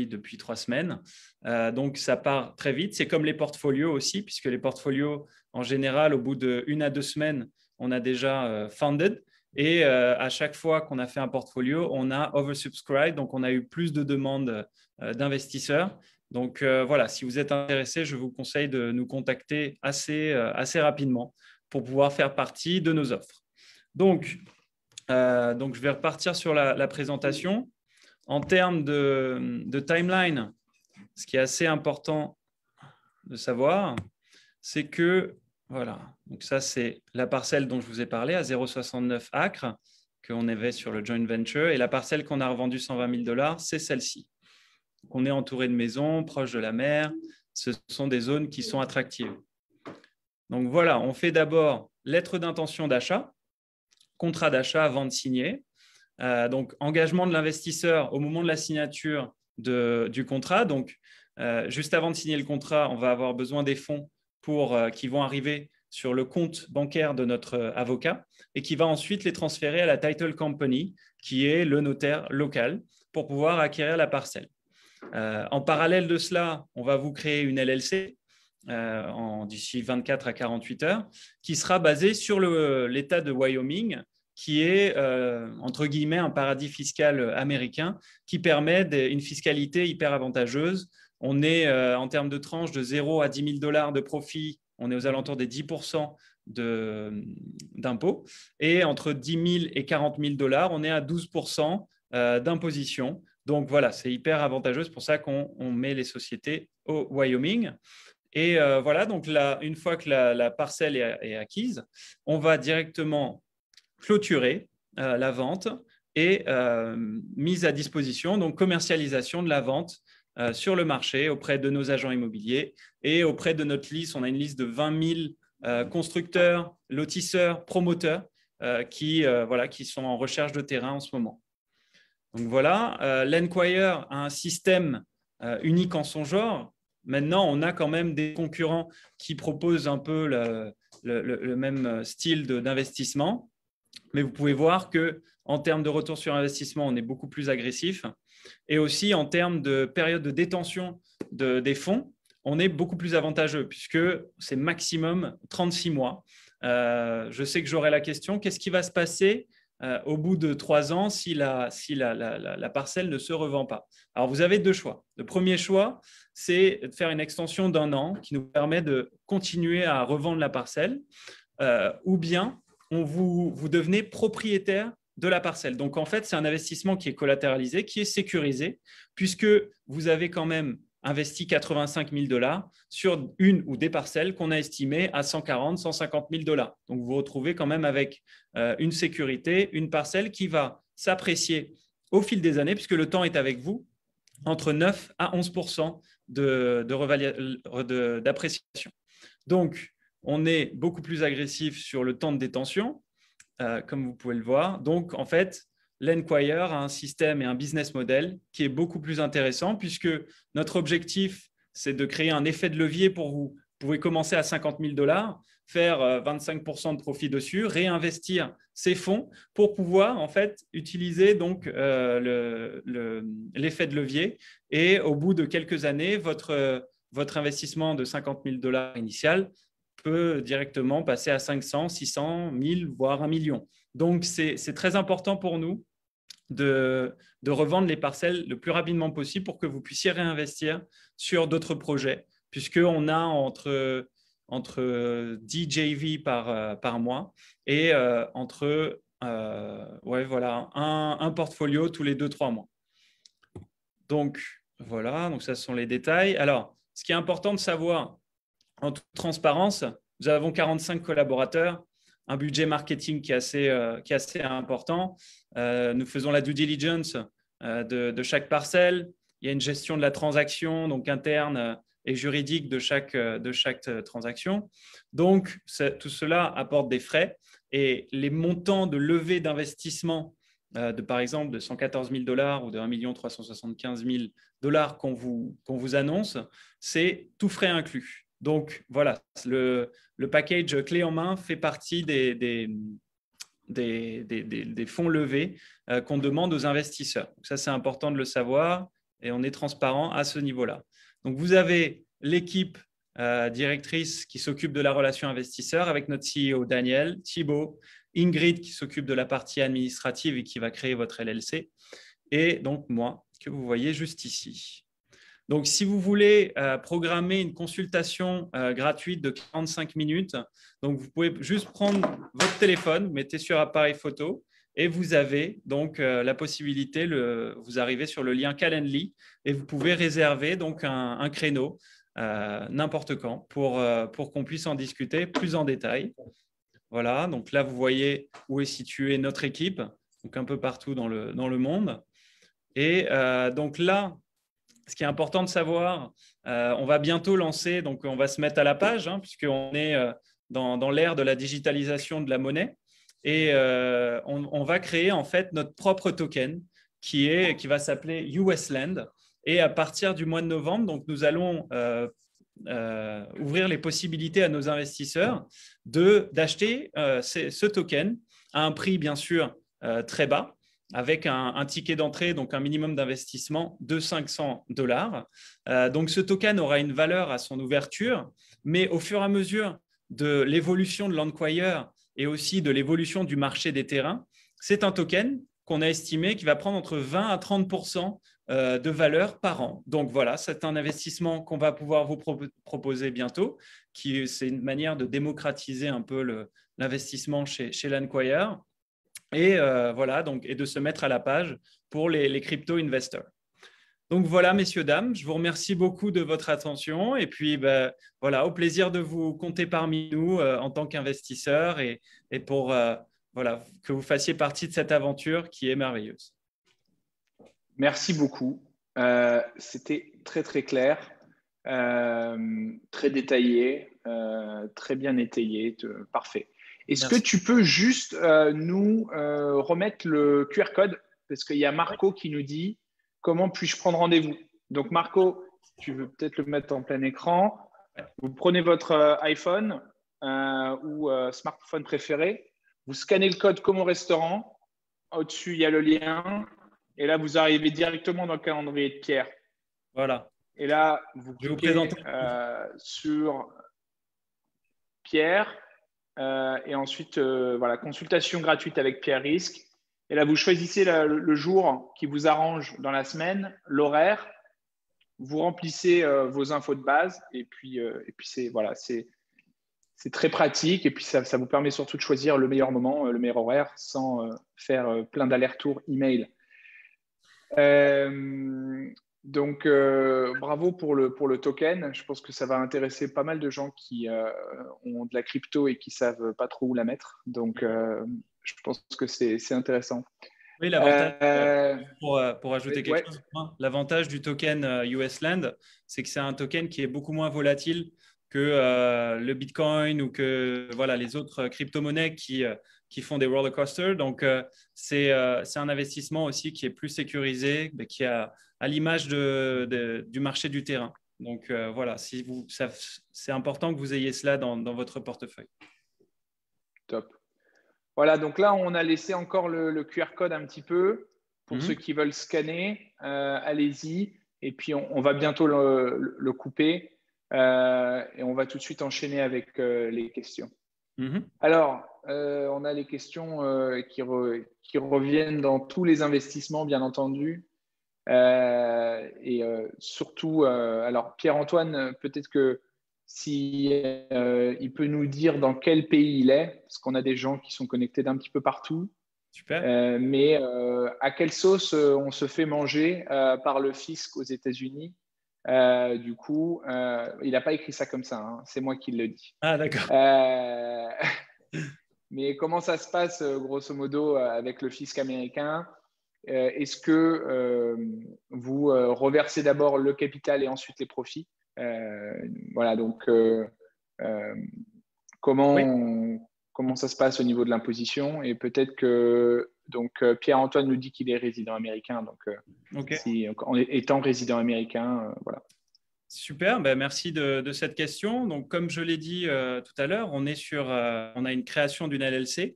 depuis 3 semaines. Donc, ça part très vite. C'est comme les portfolios aussi, puisque les portfolios, en général, au bout de 1 à 2 semaines, on a déjà funded. Et à chaque fois qu'on a fait un portfolio, on a oversubscribed. Donc, on a eu plus de demandes d'investisseurs. Donc, voilà, si vous êtes intéressé, je vous conseille de nous contacter assez rapidement pour pouvoir faire partie de nos offres. Donc je vais repartir sur la présentation. En termes de timeline, ce qui est assez important de savoir, c'est que, voilà, donc ça c'est la parcelle dont je vous ai parlé à 0,69 acres qu'on avait sur le joint venture et la parcelle qu'on a revendue 120 000 $, c'est celle-ci. On est entouré de maisons, proche de la mer. Ce sont des zones qui sont attractives. Donc voilà, on fait d'abord lettre d'intention d'achat, contrat d'achat, vente signée. Donc, engagement de l'investisseur au moment de la signature du contrat. Donc, juste avant de signer le contrat, on va avoir besoin des fonds qui vont arriver sur le compte bancaire de notre avocat et qui va ensuite les transférer à la title company, qui est le notaire local, pour pouvoir acquérir la parcelle. En parallèle de cela, on va vous créer une LLC d'ici 24 à 48 heures qui sera basée sur l'État de Wyoming, qui est, entre guillemets, un paradis fiscal américain qui permet une fiscalité hyper avantageuse. On est, en termes de tranches, de 0 à 10 000 $ de profit, on est aux alentours des 10% d'impôts. Et entre 10 000 et 40 000 $, on est à 12% d'imposition. Donc, voilà, c'est hyper avantageux. C'est pour ça qu'on met les sociétés au Wyoming. Et voilà, donc là, une fois que la parcelle est acquise, on va directement clôturer la vente et mise à disposition, donc commercialisation de la vente sur le marché auprès de nos agents immobiliers et auprès de notre liste. On a une liste de 20 000 constructeurs, lotisseurs, promoteurs qui sont en recherche de terrain en ce moment. Donc voilà, l'Enquire a un système unique en son genre. Maintenant, on a quand même des concurrents qui proposent un peu le même style d'investissement. Mais vous pouvez voir qu'en termes de retour sur investissement, on est beaucoup plus agressif. Et aussi, en termes de période de détention des fonds, on est beaucoup plus avantageux puisque c'est maximum 36 mois. Je sais que j'aurai la question, qu'est-ce qui va se passer au bout de 3 ans si la parcelle ne se revend pas? Alors, vous avez 2 choix. Le premier choix, c'est de faire une extension d'1 an qui nous permet de continuer à revendre la parcelle ou bien vous devenez propriétaire de la parcelle. Donc, en fait, c'est un investissement qui est collatéralisé, qui est sécurisé, puisque vous avez quand même investi 85 000 $ sur une ou des parcelles qu'on a estimées à 140 000, 150 000 $. Donc, vous vous retrouvez quand même avec une sécurité, une parcelle qui va s'apprécier au fil des années, puisque le temps est avec vous, entre 9 à 11% d'appréciation. Donc, on est beaucoup plus agressif sur le temps de détention, comme vous pouvez le voir. Donc, en fait, l'Enquire a un système et un business model qui est beaucoup plus intéressant puisque notre objectif, c'est de créer un effet de levier pour vous. Vous pouvez commencer à 50 000 $, faire 25% de profit dessus, réinvestir ces fonds pour pouvoir en fait utiliser donc l'effet de levier. Et au bout de quelques années, votre investissement de 50 000 $ initial peut directement passer à 500, 600, 1000, voire 1 million. Donc, c'est très important pour nous de revendre les parcelles le plus rapidement possible pour que vous puissiez réinvestir sur d'autres projets, puisqu'on a entre 10 JV par mois et entre un portfolio tous les 2-3 mois. Donc, voilà, donc ça ce sont les détails. Alors, ce qui est important de savoir, en toute transparence, nous avons 45 collaborateurs, un budget marketing qui est assez important. Nous faisons la due diligence de chaque parcelle. Il y a une gestion de la transaction, donc interne et juridique de chaque transaction. Donc, tout cela apporte des frais et les montants de levée d'investissement par exemple, de 114 000 $ ou de 1 375 000 $ qu'on vous annonce, c'est tout frais inclus. Donc, voilà, le package clé en main fait partie des fonds levés qu'on demande aux investisseurs. Donc ça, c'est important de le savoir et on est transparent à ce niveau-là. Donc, vous avez l'équipe directrice qui s'occupe de la relation investisseur avec notre CEO Daniel, Thibaut, Ingrid qui s'occupe de la partie administrative et qui va créer votre LLC, et donc moi que vous voyez juste ici. Donc, si vous voulez programmer une consultation gratuite de 45 minutes, donc vous pouvez juste prendre votre téléphone, vous mettez sur appareil photo et vous avez donc la possibilité, vous arrivez sur le lien Calendly et vous pouvez réserver donc un créneau n'importe quand pour qu'on puisse en discuter plus en détail. Voilà, donc là, vous voyez où est située notre équipe, donc un peu partout dans le monde. Et donc là, ce qui est important de savoir, on va bientôt lancer, donc on va se mettre à la page, puisqu'on est dans l'ère de la digitalisation de la monnaie. Et on va créer en fait notre propre token qui va s'appeler USLand. Et à partir du mois de novembre, donc nous allons ouvrir les possibilités à nos investisseurs d'acheter ce token à un prix bien sûr très bas, avec un ticket d'entrée, donc un minimum d'investissement de 500 $. Donc ce token aura une valeur à son ouverture, mais au fur et à mesure de l'évolution de l'Enquire et aussi de l'évolution du marché des terrains, c'est un token qu'on a estimé qui va prendre entre 20 à 30% de valeur par an. Donc voilà, c'est un investissement qu'on va pouvoir vous proposer bientôt, c'est une manière de démocratiser un peu l'investissement chez l'Enquire et voilà, donc, et de se mettre à la page pour les crypto-investors. Donc voilà, messieurs, dames, je vous remercie beaucoup de votre attention et puis voilà, au plaisir de vous compter parmi nous en tant qu'investisseur et pour voilà, que vous fassiez partie de cette aventure qui est merveilleuse. Merci beaucoup. C'était très, très clair, très détaillé, très bien étayé. Parfait. Est-ce que tu peux juste nous remettre le QR code? Parce qu'il y a Marco qui nous dit « Comment puis-je prendre rendez-vous ?» Donc, Marco, tu veux peut-être le mettre en plein écran. Vous prenez votre iPhone ou smartphone préféré. Vous scannez le code comme au restaurant. Au-dessus, il y a le lien. Et là, vous arrivez directement dans le calendrier de Pierre. Voilà. Et là, vous cliquez sur Pierre. Et ensuite, voilà, consultation gratuite avec Pierre Risque. Et là, vous choisissez le jour qui vous arrange dans la semaine, l'horaire. Vous remplissez vos infos de base. Et puis voilà, c'est très pratique. Et puis, ça vous permet surtout de choisir le meilleur moment, le meilleur horaire, sans faire plein d'allers-retours email. Donc, bravo pour le token. Je pense que ça va intéresser pas mal de gens qui ont de la crypto et qui ne savent pas trop où la mettre. Donc, je pense que c'est intéressant. Oui, l'avantage, pour ajouter quelque chose, l'avantage du token USLand, c'est que c'est un token qui est beaucoup moins volatile que le Bitcoin ou que voilà, les autres crypto-monnaies qui font des roller coasters. Donc, c'est un investissement aussi qui est plus sécurisé, mais qui a à l'image du marché du terrain. Donc, voilà, c'est important que vous ayez cela dans votre portefeuille. Top. Voilà, donc là, on a laissé encore le QR code un petit peu pour ceux qui veulent scanner. Allez-y. Et puis, on va bientôt le couper et on va tout de suite enchaîner avec les questions. Alors, on a les questions qui reviennent dans tous les investissements, bien entendu. Et surtout, alors Pierre-Antoine, peut-être que il peut nous dire dans quel pays il est, parce qu'on a des gens qui sont connectés d'un petit peu partout. Super. Mais à quelle sauce on se fait manger par le fisc aux États-Unis Du coup, il n'a pas écrit ça comme ça, hein. C'est moi qui le dis. Ah, d'accord. Mais comment ça se passe, grosso modo, avec le fisc américain? Est-ce que vous reversez d'abord le capital et ensuite les profits? Voilà, donc Oui. comment ça se passe au niveau de l'imposition? Et peut-être que Pierre-Antoine nous dit qu'il est résident américain, donc OK. en étant résident américain, voilà. Super, ben merci de cette question. Donc, comme je l'ai dit tout à l'heure, on a une création d'une LLC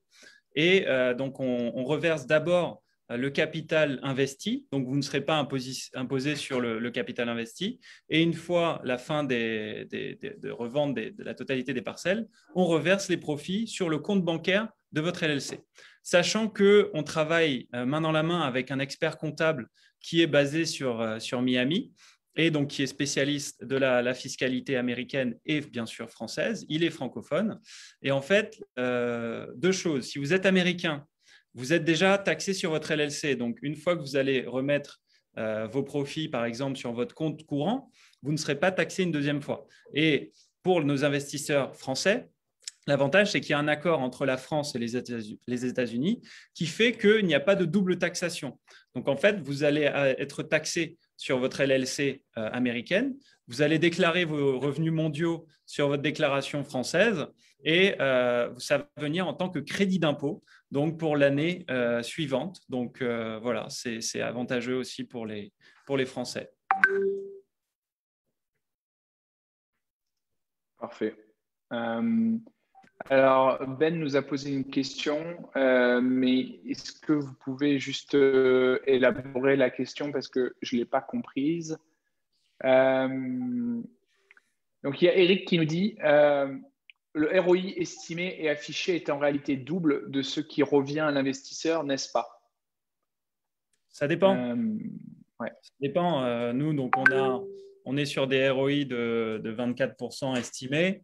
et donc on reverse d'abord le capital investi. Donc, vous ne serez pas imposé sur le capital investi. Et une fois la fin de revente de la totalité des parcelles, on reverse les profits sur le compte bancaire de votre LLC. Sachant qu'on travaille main dans la main avec un expert comptable qui est basé sur Miami, et donc qui est spécialiste de la fiscalité américaine et bien sûr française. Il est francophone. Et en fait, deux choses. Si vous êtes américain, vous êtes déjà taxé sur votre LLC. Donc, une fois que vous allez remettre vos profits, par exemple, sur votre compte courant, vous ne serez pas taxé une deuxième fois. Et pour nos investisseurs français, l'avantage, c'est qu'il y a un accord entre la France et les États-Unis qui fait qu'il n'y a pas de double taxation. Donc, en fait, vous allez être taxé sur votre LLC américaine, vous allez déclarer vos revenus mondiaux sur votre déclaration française et ça va venir en tant que crédit d'impôt donc pour l'année suivante. Donc, voilà, c'est avantageux aussi pour les Français. Parfait. Alors, Ben nous a posé une question, mais est-ce que vous pouvez juste élaborer la question parce que je ne l'ai pas comprise? Donc, il y a Eric qui nous dit le ROI estimé et affiché est en réalité double de ce qui revient à l'investisseur, n'est-ce pas? Ça dépend. Ouais. Ça dépend. Nous, donc, on est sur des ROI de 24% estimés.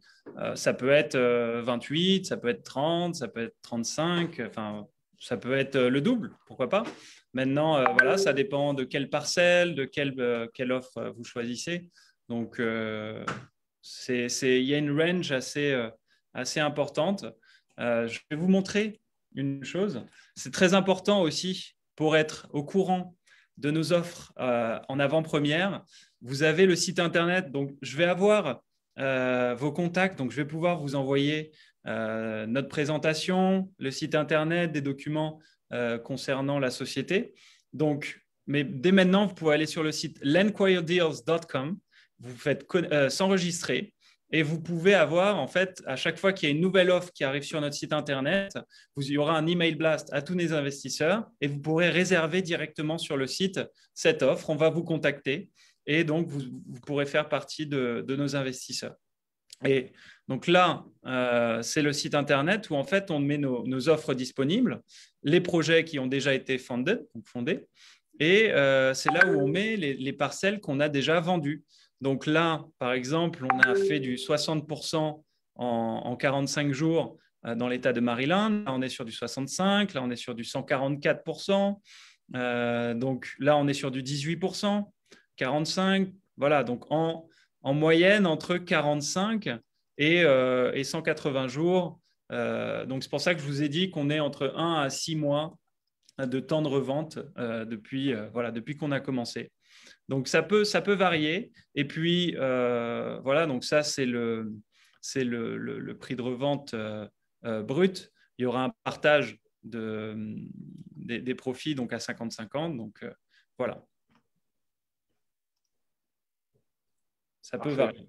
Ça peut être 28, ça peut être 30, ça peut être 35. Enfin, ça peut être le double, pourquoi pas. Maintenant, voilà, ça dépend de quelle parcelle, de quelle offre vous choisissez. Donc, il y a une range assez importante. Je vais vous montrer une chose. C'est très important aussi pour être au courant de nos offres en avant-première. Vous avez le site internet, donc je vais avoir vos contacts, donc je vais pouvoir vous envoyer notre présentation, le site internet, des documents concernant la société. Donc, mais dès maintenant, vous pouvez aller sur le site lenquiredeals.com, vous faites s'enregistrer et vous pouvez avoir, en fait, à chaque fois qu'il y a une nouvelle offre qui arrive sur notre site internet, il y aura un email blast à tous les investisseurs et vous pourrez réserver directement sur le site cette offre. On va vous contacter et donc vous pourrez faire partie de nos investisseurs. Et donc là, c'est le site internet où en fait on met nos offres disponibles, les projets qui ont déjà été fondés, et c'est là où on met les parcelles qu'on a déjà vendues. Donc là, par exemple, on a fait du 60% en 45 jours dans l'État de Maryland. Là, on est sur du 65, là, on est sur du 144%. Donc là, on est sur du 18%, 45%. Voilà, donc en moyenne, entre 45 et 180 jours. Donc c'est pour ça que je vous ai dit qu'on est entre 1 à 6 mois de temps de revente depuis qu'on a commencé. Donc, ça peut varier. Et puis, voilà, donc ça, c'est le prix de revente brut. Il y aura un partage des profits donc à 50-50. Donc, voilà. Ça peut varier.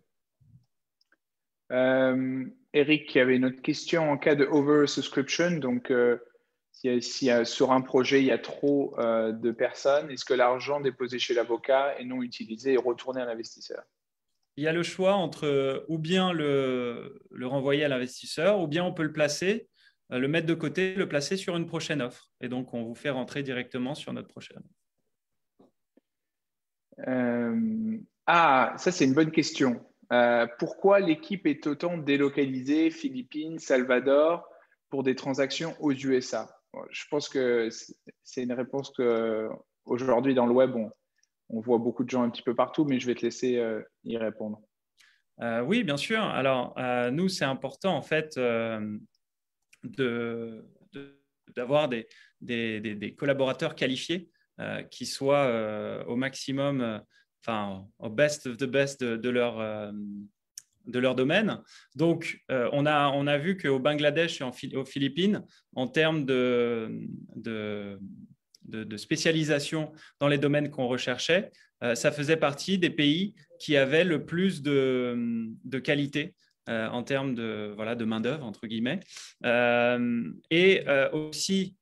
Eric, il y avait une autre question en cas de oversubscription. Donc, si sur un projet, il y a trop de personnes, est-ce que l'argent déposé chez l'avocat et non utilisé est retourné à l'investisseur? Il y a le choix entre ou bien le renvoyer à l'investisseur, ou bien on peut le placer, le mettre de côté, le placer sur une prochaine offre. Et donc, on vous fait rentrer directement sur notre prochaine offre. Ça, c'est une bonne question. Pourquoi l'équipe est autant délocalisée, Philippines, Salvador, pour des transactions aux USA? Je pense que c'est une réponse qu'aujourd'hui, dans le web, on voit beaucoup de gens un petit peu partout, mais je vais te laisser y répondre. Oui, bien sûr. Alors, nous, c'est important en fait d'avoir des collaborateurs qualifiés qui soient au maximum, enfin, au best of the best de leur domaine. Donc, on a vu qu'au Bangladesh et aux Philippines, en termes de spécialisation dans les domaines qu'on recherchait, ça faisait partie des pays qui avaient le plus de qualité en termes de main-d'œuvre, entre guillemets. Aussi,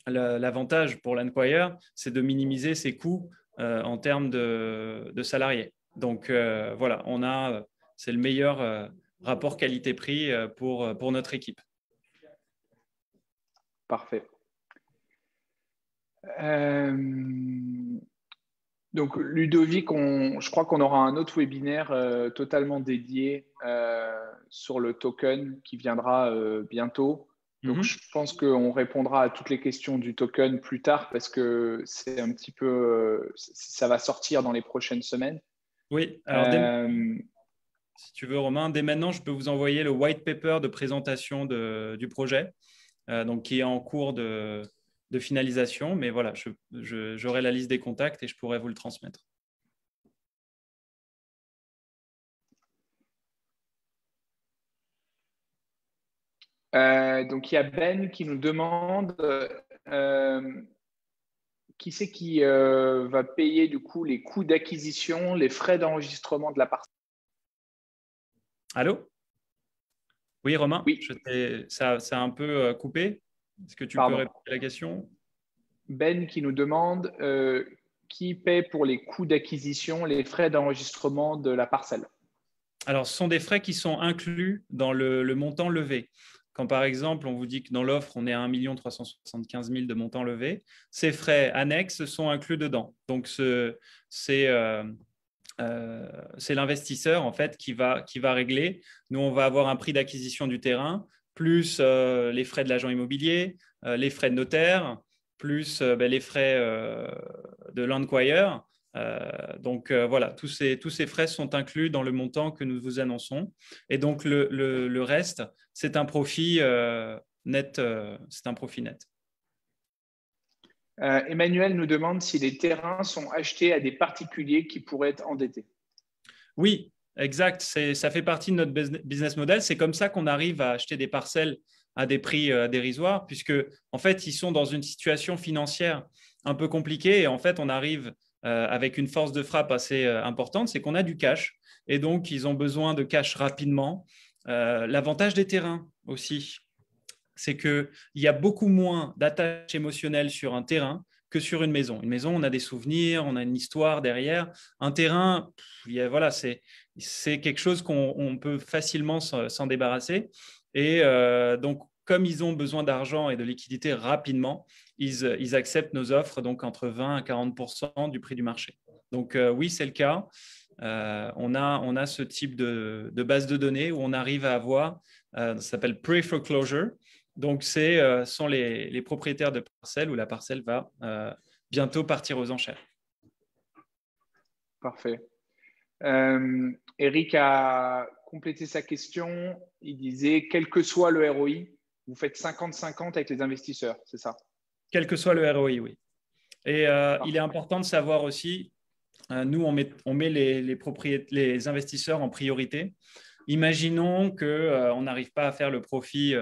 l'avantage pour l'Enquire, c'est de minimiser ses coûts en termes de salariés. Donc, voilà, c'est le meilleur rapport qualité-prix pour notre équipe. Parfait. Donc, Ludovic, je crois qu'on aura un autre webinaire totalement dédié sur le token qui viendra bientôt. Donc, je pense qu'on répondra à toutes les questions du token plus tard parce que c'est un petit peu, ça va sortir dans les prochaines semaines. Oui, alors si tu veux, Romain, dès maintenant, je peux vous envoyer le white paper de présentation du projet, donc qui est en cours de finalisation. Mais voilà, j'aurai la liste des contacts et je pourrai vous le transmettre. Donc, il y a Ben qui nous demande qui c'est qui va payer du coup les coûts d'acquisition, les frais d'enregistrement de la partie. Allô? Oui, Romain, oui. Ça a un peu coupé. Est-ce que tu peux répéter la question? Ben qui nous demande qui paie pour les coûts d'acquisition, les frais d'enregistrement de la parcelle. Alors, ce sont des frais qui sont inclus dans le montant levé. Quand, par exemple, on vous dit que dans l'offre, on est à 1 375 000 de montant levé, ces frais annexes sont inclus dedans. Donc, c'est l'investisseur en fait qui va régler. Nous, on va avoir un prix d'acquisition du terrain, plus les frais de l'agent immobilier, les frais de notaire, plus les frais de l'enquire. Donc voilà, tous ces frais sont inclus dans le montant que nous vous annonçons. Et donc le reste, c'est un profit net. C'est un profit net. Emmanuel nous demande si les terrains sont achetés à des particuliers qui pourraient être endettés. Oui, exact. Ça fait partie de notre business model. C'est comme ça qu'on arrive à acheter des parcelles à des prix dérisoires, puisque en fait, ils sont dans une situation financière un peu compliquée et en fait, on arrive avec une force de frappe assez importante, c'est qu'on a du cash et donc ils ont besoin de cash rapidement. L'avantage des terrains aussi, c'est qu'il y a beaucoup moins d'attache émotionnelle sur un terrain que sur une maison. Une maison, on a des souvenirs, on a une histoire derrière. Un terrain, voilà, c'est quelque chose qu'on peut facilement s'en débarrasser. Et donc, comme ils ont besoin d'argent et de liquidité rapidement, ils acceptent nos offres donc entre 20 à 40% du prix du marché. Donc oui, c'est le cas. On a ce type de base de données où on arrive à avoir, ça s'appelle pre-foreclosure. Donc, ce sont les propriétaires de parcelles où la parcelle va bientôt partir aux enchères. Parfait. Eric a complété sa question. Il disait, quel que soit le ROI, vous faites 50-50 avec les investisseurs, c'est ça? Quel que soit le ROI, oui. Et il est important de savoir aussi, nous, on met les investisseurs en priorité. Imaginons qu'on n'arrive pas à faire le profit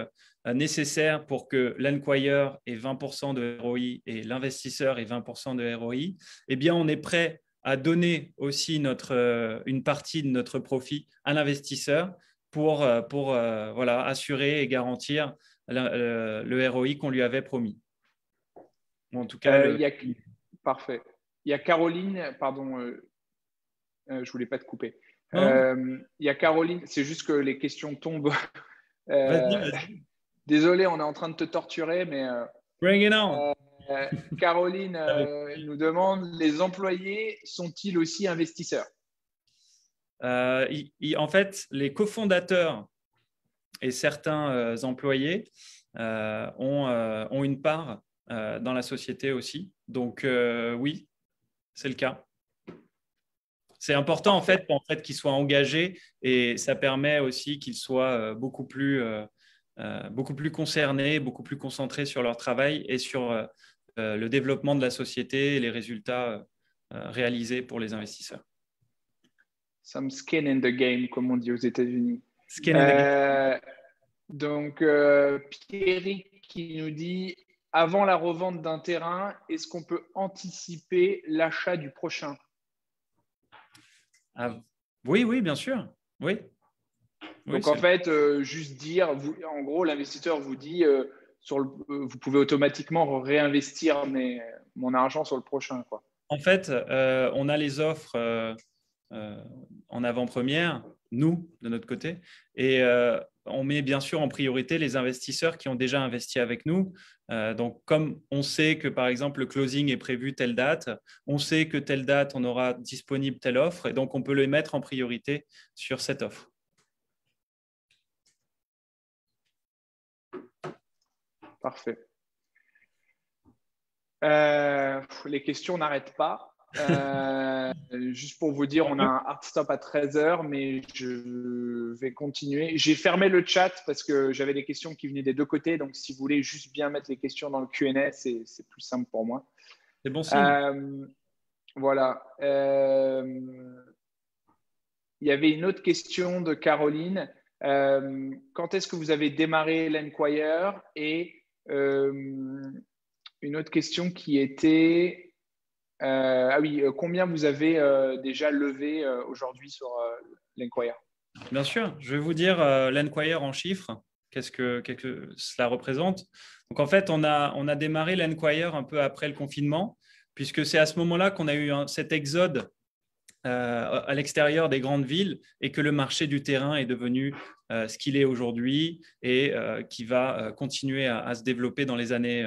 nécessaire pour que l'enquire ait 20% de ROI et l'investisseur ait 20% de ROI. Eh bien, on est prêt à donner aussi une partie de notre profit à l'investisseur pour voilà, assurer et garantir le ROI qu'on lui avait promis. En tout cas, parfait. Il y a Caroline, pardon, je ne voulais pas te couper. Il y a Caroline, c'est juste que les questions tombent. Vas-y. Désolé, on est en train de te torturer, mais Bring it on. Caroline nous demande, les employés sont-ils aussi investisseurs? En fait, les cofondateurs et certains employés ont une part dans la société aussi. Donc oui, c'est le cas. C'est important en fait qu'ils soient engagés et ça permet aussi qu'ils soient beaucoup plus concernés, beaucoup plus concentrés sur leur travail et sur le développement de la société et les résultats réalisés pour les investisseurs. Some skin in the game, comme on dit aux États-Unis. Skin in the game. Donc, Pierrick qui nous dit, avant la revente d'un terrain, est-ce qu'on peut anticiper l'achat du prochain? Oui, oui, bien sûr. Oui. Donc, en fait, juste dire, en gros, l'investisseur vous dit, vous pouvez automatiquement réinvestir mon argent sur le prochain, quoi. En fait, on a les offres en avant-première, nous, de notre côté, et on met bien sûr en priorité les investisseurs qui ont déjà investi avec nous. Donc, comme on sait que, par exemple, le closing est prévu telle date, on sait que telle date, on aura disponible telle offre, et donc on peut les mettre en priorité sur cette offre. Parfait. Les questions n'arrêtent pas. Juste pour vous dire, on a un hard stop à 13h, mais je vais continuer. J'ai fermé le chat parce que j'avais des questions qui venaient des deux côtés. Donc, si vous voulez juste bien mettre les questions dans le Q&A, c'est plus simple pour moi. C'est bon signe. Voilà. Il y avait une autre question de Caroline. Quand est-ce que vous avez démarré l'Enquire? Et une autre question qui était, combien vous avez déjà levé aujourd'hui sur l'Enquire? Bien sûr, je vais vous dire l'Enquire en chiffres, qu'est-ce que cela représente. Donc en fait, on a démarré l'Enquire un peu après le confinement, puisque c'est à ce moment-là qu'on a eu cet exode à l'extérieur des grandes villes et que le marché du terrain est devenu ce qu'il est aujourd'hui et qui va continuer à se développer dans les années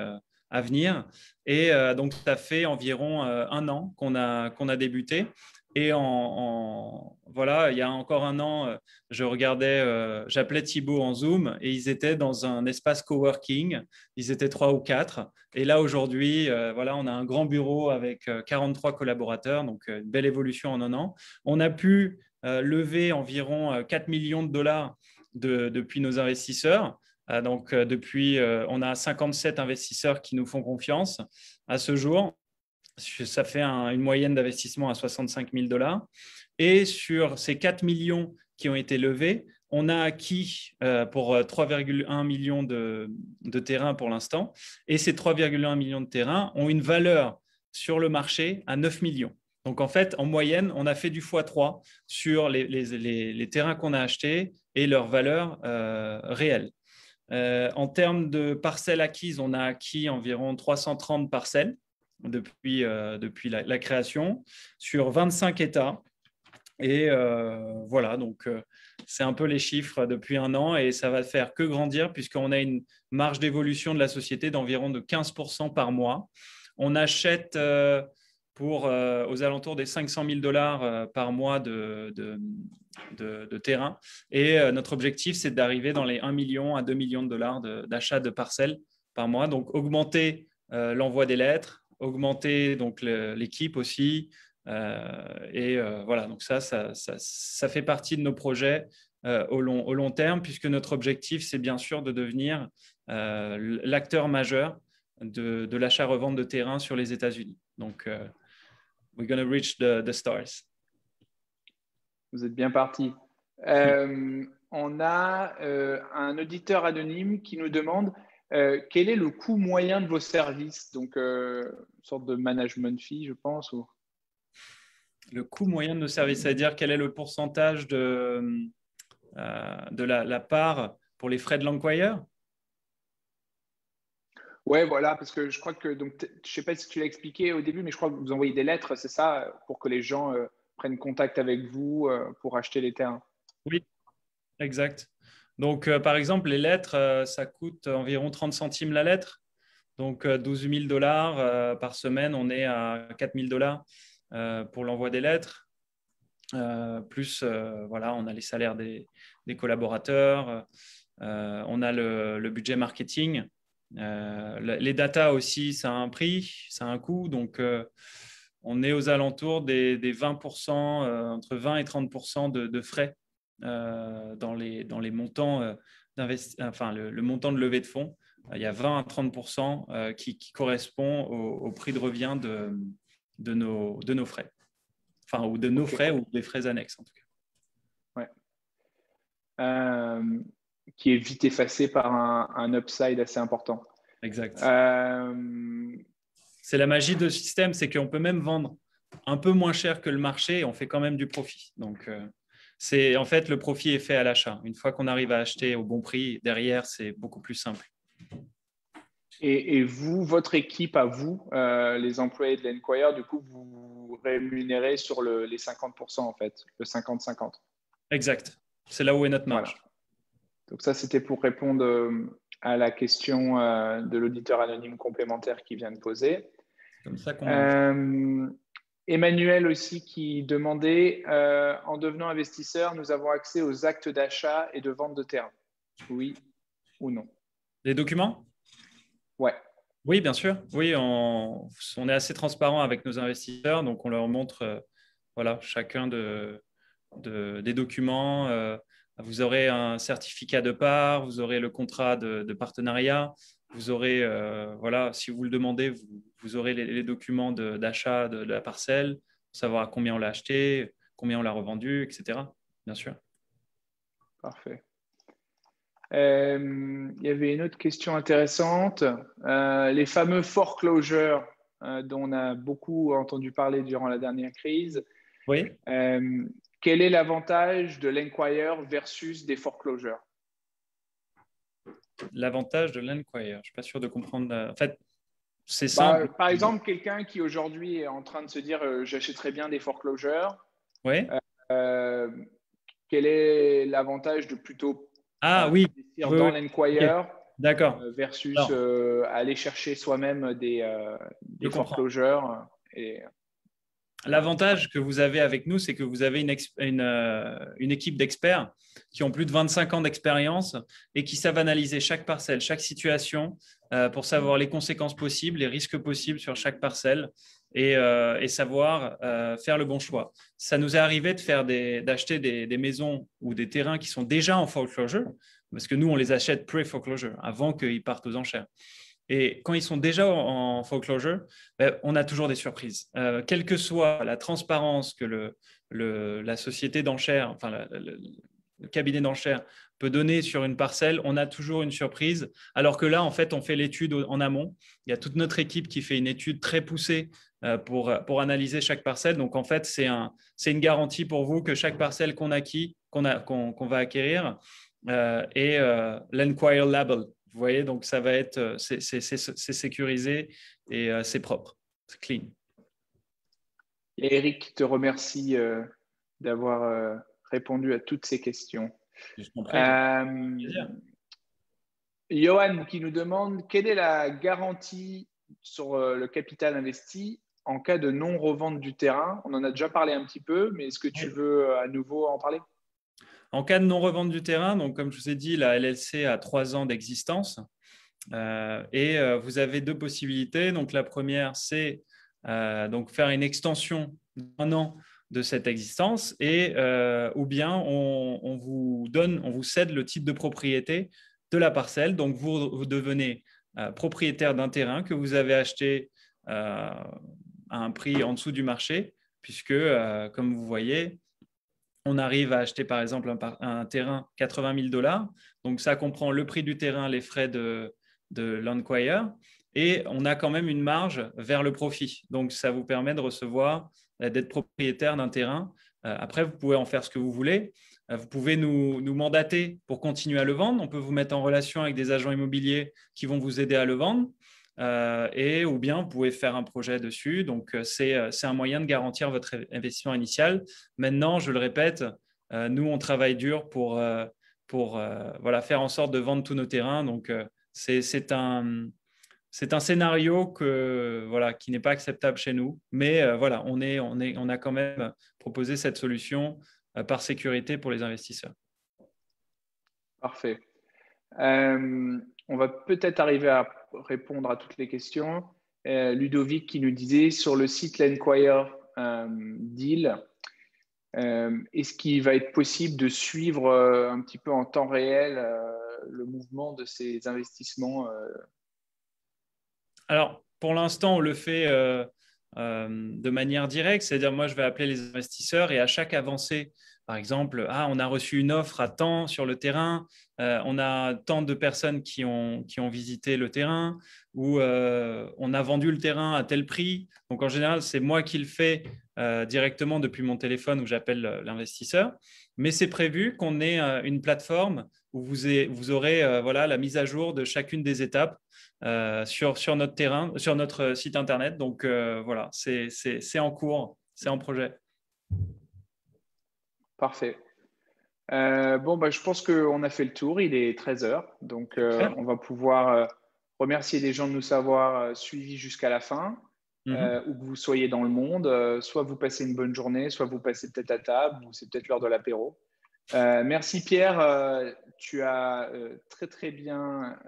à venir. Et donc, ça fait environ un an qu'on a débuté. Et voilà, il y a encore un an, j'appelais Thibaut en Zoom et ils étaient dans un espace coworking. Ils étaient 3 ou 4. Et là, aujourd'hui, voilà, on a un grand bureau avec 43 collaborateurs, donc une belle évolution en un an. On a pu lever environ 4 millions de dollars depuis nos investisseurs. Donc, on a 57 investisseurs qui nous font confiance à ce jour. Ça fait une moyenne d'investissement à 65 000 dollars. Et sur ces 4 millions qui ont été levés, on a acquis pour 3,1 millions de terrains pour l'instant. Et ces 3,1 millions de terrains ont une valeur sur le marché à 9 millions. Donc, en fait, en moyenne, on a fait du x3 sur les terrains qu'on a achetés et leur valeur réelle. En termes de parcelles acquises, on a acquis environ 330 parcelles depuis la création sur 25 États. Et voilà, donc c'est un peu les chiffres depuis un an et ça va faire que grandir puisqu'on a une marge d'évolution de la société d'environ de 15% par mois. On achète aux alentours des 500 000 dollars par mois de terrain. Et notre objectif, c'est d'arriver dans les 1 million à 2 millions de dollars d'achat de parcelles par mois. Donc, augmenter l'envoi des lettres, augmenter donc l'équipe aussi. Voilà, donc ça fait partie de nos projets au long terme, puisque notre objectif, c'est bien sûr de devenir l'acteur majeur de l'achat-revente de terrain sur les États-Unis. Donc, we're going to reach the stars. Vous êtes bien parti. On a un auditeur anonyme qui nous demande quel est le coût moyen de vos services? Donc, une sorte de management fee, je pense. Ou... Le coût moyen de nos services, c'est-à-dire quel est le pourcentage de la part pour les frais de l'Enquire? Ouais, voilà, parce que je crois que, donc, je ne sais pas si tu l'as expliqué au début, mais je crois que vous envoyez des lettres, c'est ça, pour que les gens prennent contact avec vous pour acheter les terrains. Oui, exact. Donc, par exemple, les lettres, ça coûte environ 30 centimes la lettre. Donc, 12 000 dollars par semaine, on est à 4 000 dollars pour l'envoi des lettres. Plus, voilà, on a les salaires des collaborateurs, on a le budget marketing. Les data aussi, ça a un prix, ça a un coût. Donc, on est aux alentours des 20%, entre 20 et 30% de frais dans les montants enfin, le montant de levée de fonds. Il y a 20 à 30% qui correspond au prix de revient de nos frais. Enfin, ou de nos frais ou des frais annexes, en tout cas. Ouais. Qui est vite effacé par un upside assez important. Exact. C'est la magie de ce système, c'est qu'on peut même vendre un peu moins cher que le marché et on fait quand même du profit. Donc, en fait, le profit est fait à l'achat. Une fois qu'on arrive à acheter au bon prix, derrière, c'est beaucoup plus simple. Et vous, votre équipe à vous, les employés de l'Enquire, du coup, vous rémunérez sur les 50% en fait, le 50-50. Exact. C'est là où est notre marge. Voilà. Donc ça, c'était pour répondre à la question de l'auditeur anonyme complémentaire qui vient de poser. Comme ça qu'on Emmanuel aussi qui demandait, en devenant investisseur, nous avons accès aux actes d'achat et de vente de terrain. Oui ou non? Les documents? Ouais. Oui, bien sûr. Oui, on est assez transparent avec nos investisseurs, donc on leur montre voilà, chacun des documents. Vous aurez un certificat de part, vous aurez le contrat de partenariat, vous aurez, voilà, si vous le demandez, vous aurez les documents d'achat de la parcelle, pour savoir à combien on l'a acheté, combien on l'a revendu, etc. Bien sûr. Parfait. Il y avait une autre question intéressante. Les fameux foreclosures dont on a beaucoup entendu parler durant la dernière crise. Oui. Quel est l'avantage de l'Enquire versus des foreclosures? L'avantage de l'Enquire, je ne suis pas sûr de comprendre. En fait, c'est simple. Par exemple, quelqu'un qui aujourd'hui est en train de se dire j'achèterais bien des foreclosures. Oui. Quel est l'avantage de plutôt investir dans l'Enquire versus aller chercher soi-même des foreclosures L'avantage que vous avez avec nous, c'est que vous avez une équipe d'experts qui ont plus de 25 ans d'expérience et qui savent analyser chaque parcelle, chaque situation pour savoir les conséquences possibles, les risques possibles sur chaque parcelle et savoir faire le bon choix. Ça nous est arrivé d'acheter des maisons ou des terrains qui sont déjà en foreclosure, parce que nous, on les achète pre-foreclosure, avant qu'ils partent aux enchères. Et quand ils sont déjà en foreclosure, on a toujours des surprises. Quelle que soit la transparence que la société d'enchères, enfin le cabinet d'enchères peut donner sur une parcelle, on a toujours une surprise. Alors que là, en fait, on fait l'étude en amont. Il y a toute notre équipe qui fait une étude très poussée pour analyser chaque parcelle. Donc, en fait, c'est une garantie pour vous que chaque parcelle qu'on va acquérir est l'Enquire Label. Vous voyez, donc ça va être, c'est sécurisé et c'est propre, c'est clean. Et Eric te remercie d'avoir répondu à toutes ces questions. Johan qui nous demande quelle est la garantie sur le capital investi en cas de non-revente du terrain. On en a déjà parlé un petit peu, mais est-ce que tu veux à nouveau en parler? En cas de non-revente du terrain, donc comme je vous ai dit, la LLC a 3 ans d'existence. Et vous avez 2 possibilités. Donc, la première, c'est donc faire une extension d'1 an de cette existence ou bien on vous cède le titre de propriété de la parcelle. Donc, vous devenez propriétaire d'un terrain que vous avez acheté à un prix en dessous du marché, puisque, comme vous voyez, on arrive à acheter par exemple un terrain 80 000 $. Donc, ça comprend le prix du terrain, les frais de l'Enquire, et on a quand même une marge vers le profit. Donc, ça vous permet de recevoir, d'être propriétaire d'un terrain. Après, vous pouvez en faire ce que vous voulez. Vous pouvez nous mandater pour continuer à le vendre. On peut vous mettre en relation avec des agents immobiliers qui vont vous aider à le vendre. Ou bien vous pouvez faire un projet dessus. Donc, c'est un moyen de garantir votre investissement initial. Maintenant, je le répète, nous, on travaille dur pour voilà, faire en sorte de vendre tous nos terrains. Donc, c'est un scénario voilà, qui n'est pas acceptable chez nous. Mais voilà, on a quand même proposé cette solution par sécurité pour les investisseurs. Parfait. On va peut-être arriver à répondre à toutes les questions. Ludovic qui nous disait sur le site l'Enquire Deal, est-ce qu'il va être possible de suivre un petit peu en temps réel le mouvement de ces investissements Alors, pour l'instant, on le fait de manière directe, c'est-à-dire moi, je vais appeler les investisseurs et à chaque avancée, par exemple, on a reçu une offre à temps sur le terrain, on a tant de personnes qui ont visité le terrain ou on a vendu le terrain à tel prix. Donc, en général, c'est moi qui le fais directement depuis mon téléphone où j'appelle l'investisseur. Mais c'est prévu qu'on ait une plateforme où vous aurez voilà, la mise à jour de chacune des étapes sur notre terrain, sur notre site internet. Donc voilà, c'est en cours, c'est en projet. Parfait. Je pense qu'on a fait le tour. Il est 13 heures. Donc, on va pouvoir remercier les gens de nous avoir suivis jusqu'à la fin, où que vous soyez dans le monde. Soit vous passez une bonne journée, soit vous passez peut-être à table, ou c'est peut-être l'heure de l'apéro. Merci Pierre. Tu as très, très bien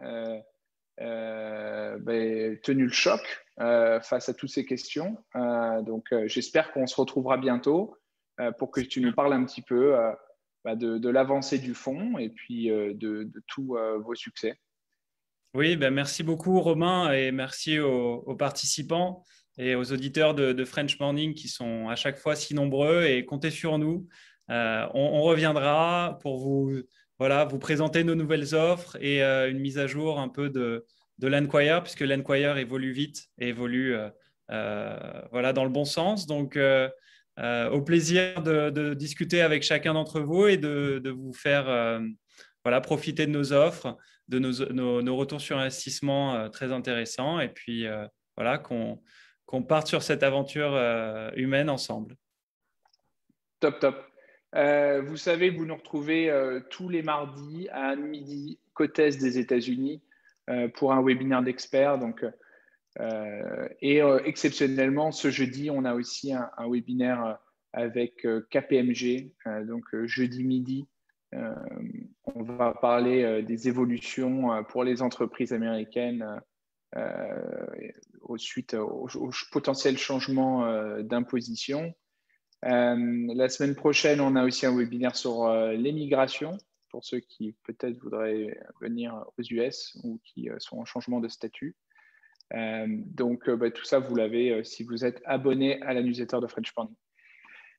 tenu le choc face à toutes ces questions. J'espère qu'on se retrouvera bientôt pour que tu nous parles un petit peu de l'avancée du fonds et puis de tous vos succès. Oui, merci beaucoup Romain et merci aux participants et aux auditeurs de French Morning qui sont à chaque fois si nombreux et comptez sur nous. On reviendra pour vous présenter nos nouvelles offres et une mise à jour un peu de l'Enquire puisque l'Enquire évolue vite et évolue dans le bon sens. Donc, au plaisir de discuter avec chacun d'entre vous et de vous faire profiter de nos offres, de nos retours sur investissement très intéressants et puis qu'on parte sur cette aventure humaine ensemble. Top, top. Vous savez, vous nous retrouvez tous les mardis à midi, côte est des États-Unis, pour un webinaire d'experts. Exceptionnellement, ce jeudi, on a aussi un webinaire avec KPMG, jeudi midi. On va parler des évolutions pour les entreprises américaines suite au potentiel changement d'imposition. La semaine prochaine, on a aussi un webinaire sur l'émigration pour ceux qui peut-être voudraient venir aux US ou qui sont en changement de statut. Tout ça, vous l'avez si vous êtes abonné à la newsletter de French Morning.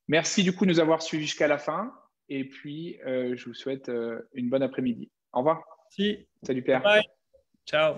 Merci du coup de nous avoir suivis jusqu'à la fin. Et puis, je vous souhaite une bonne après-midi. Au revoir. Si. Salut Pierre. Bye. Ciao.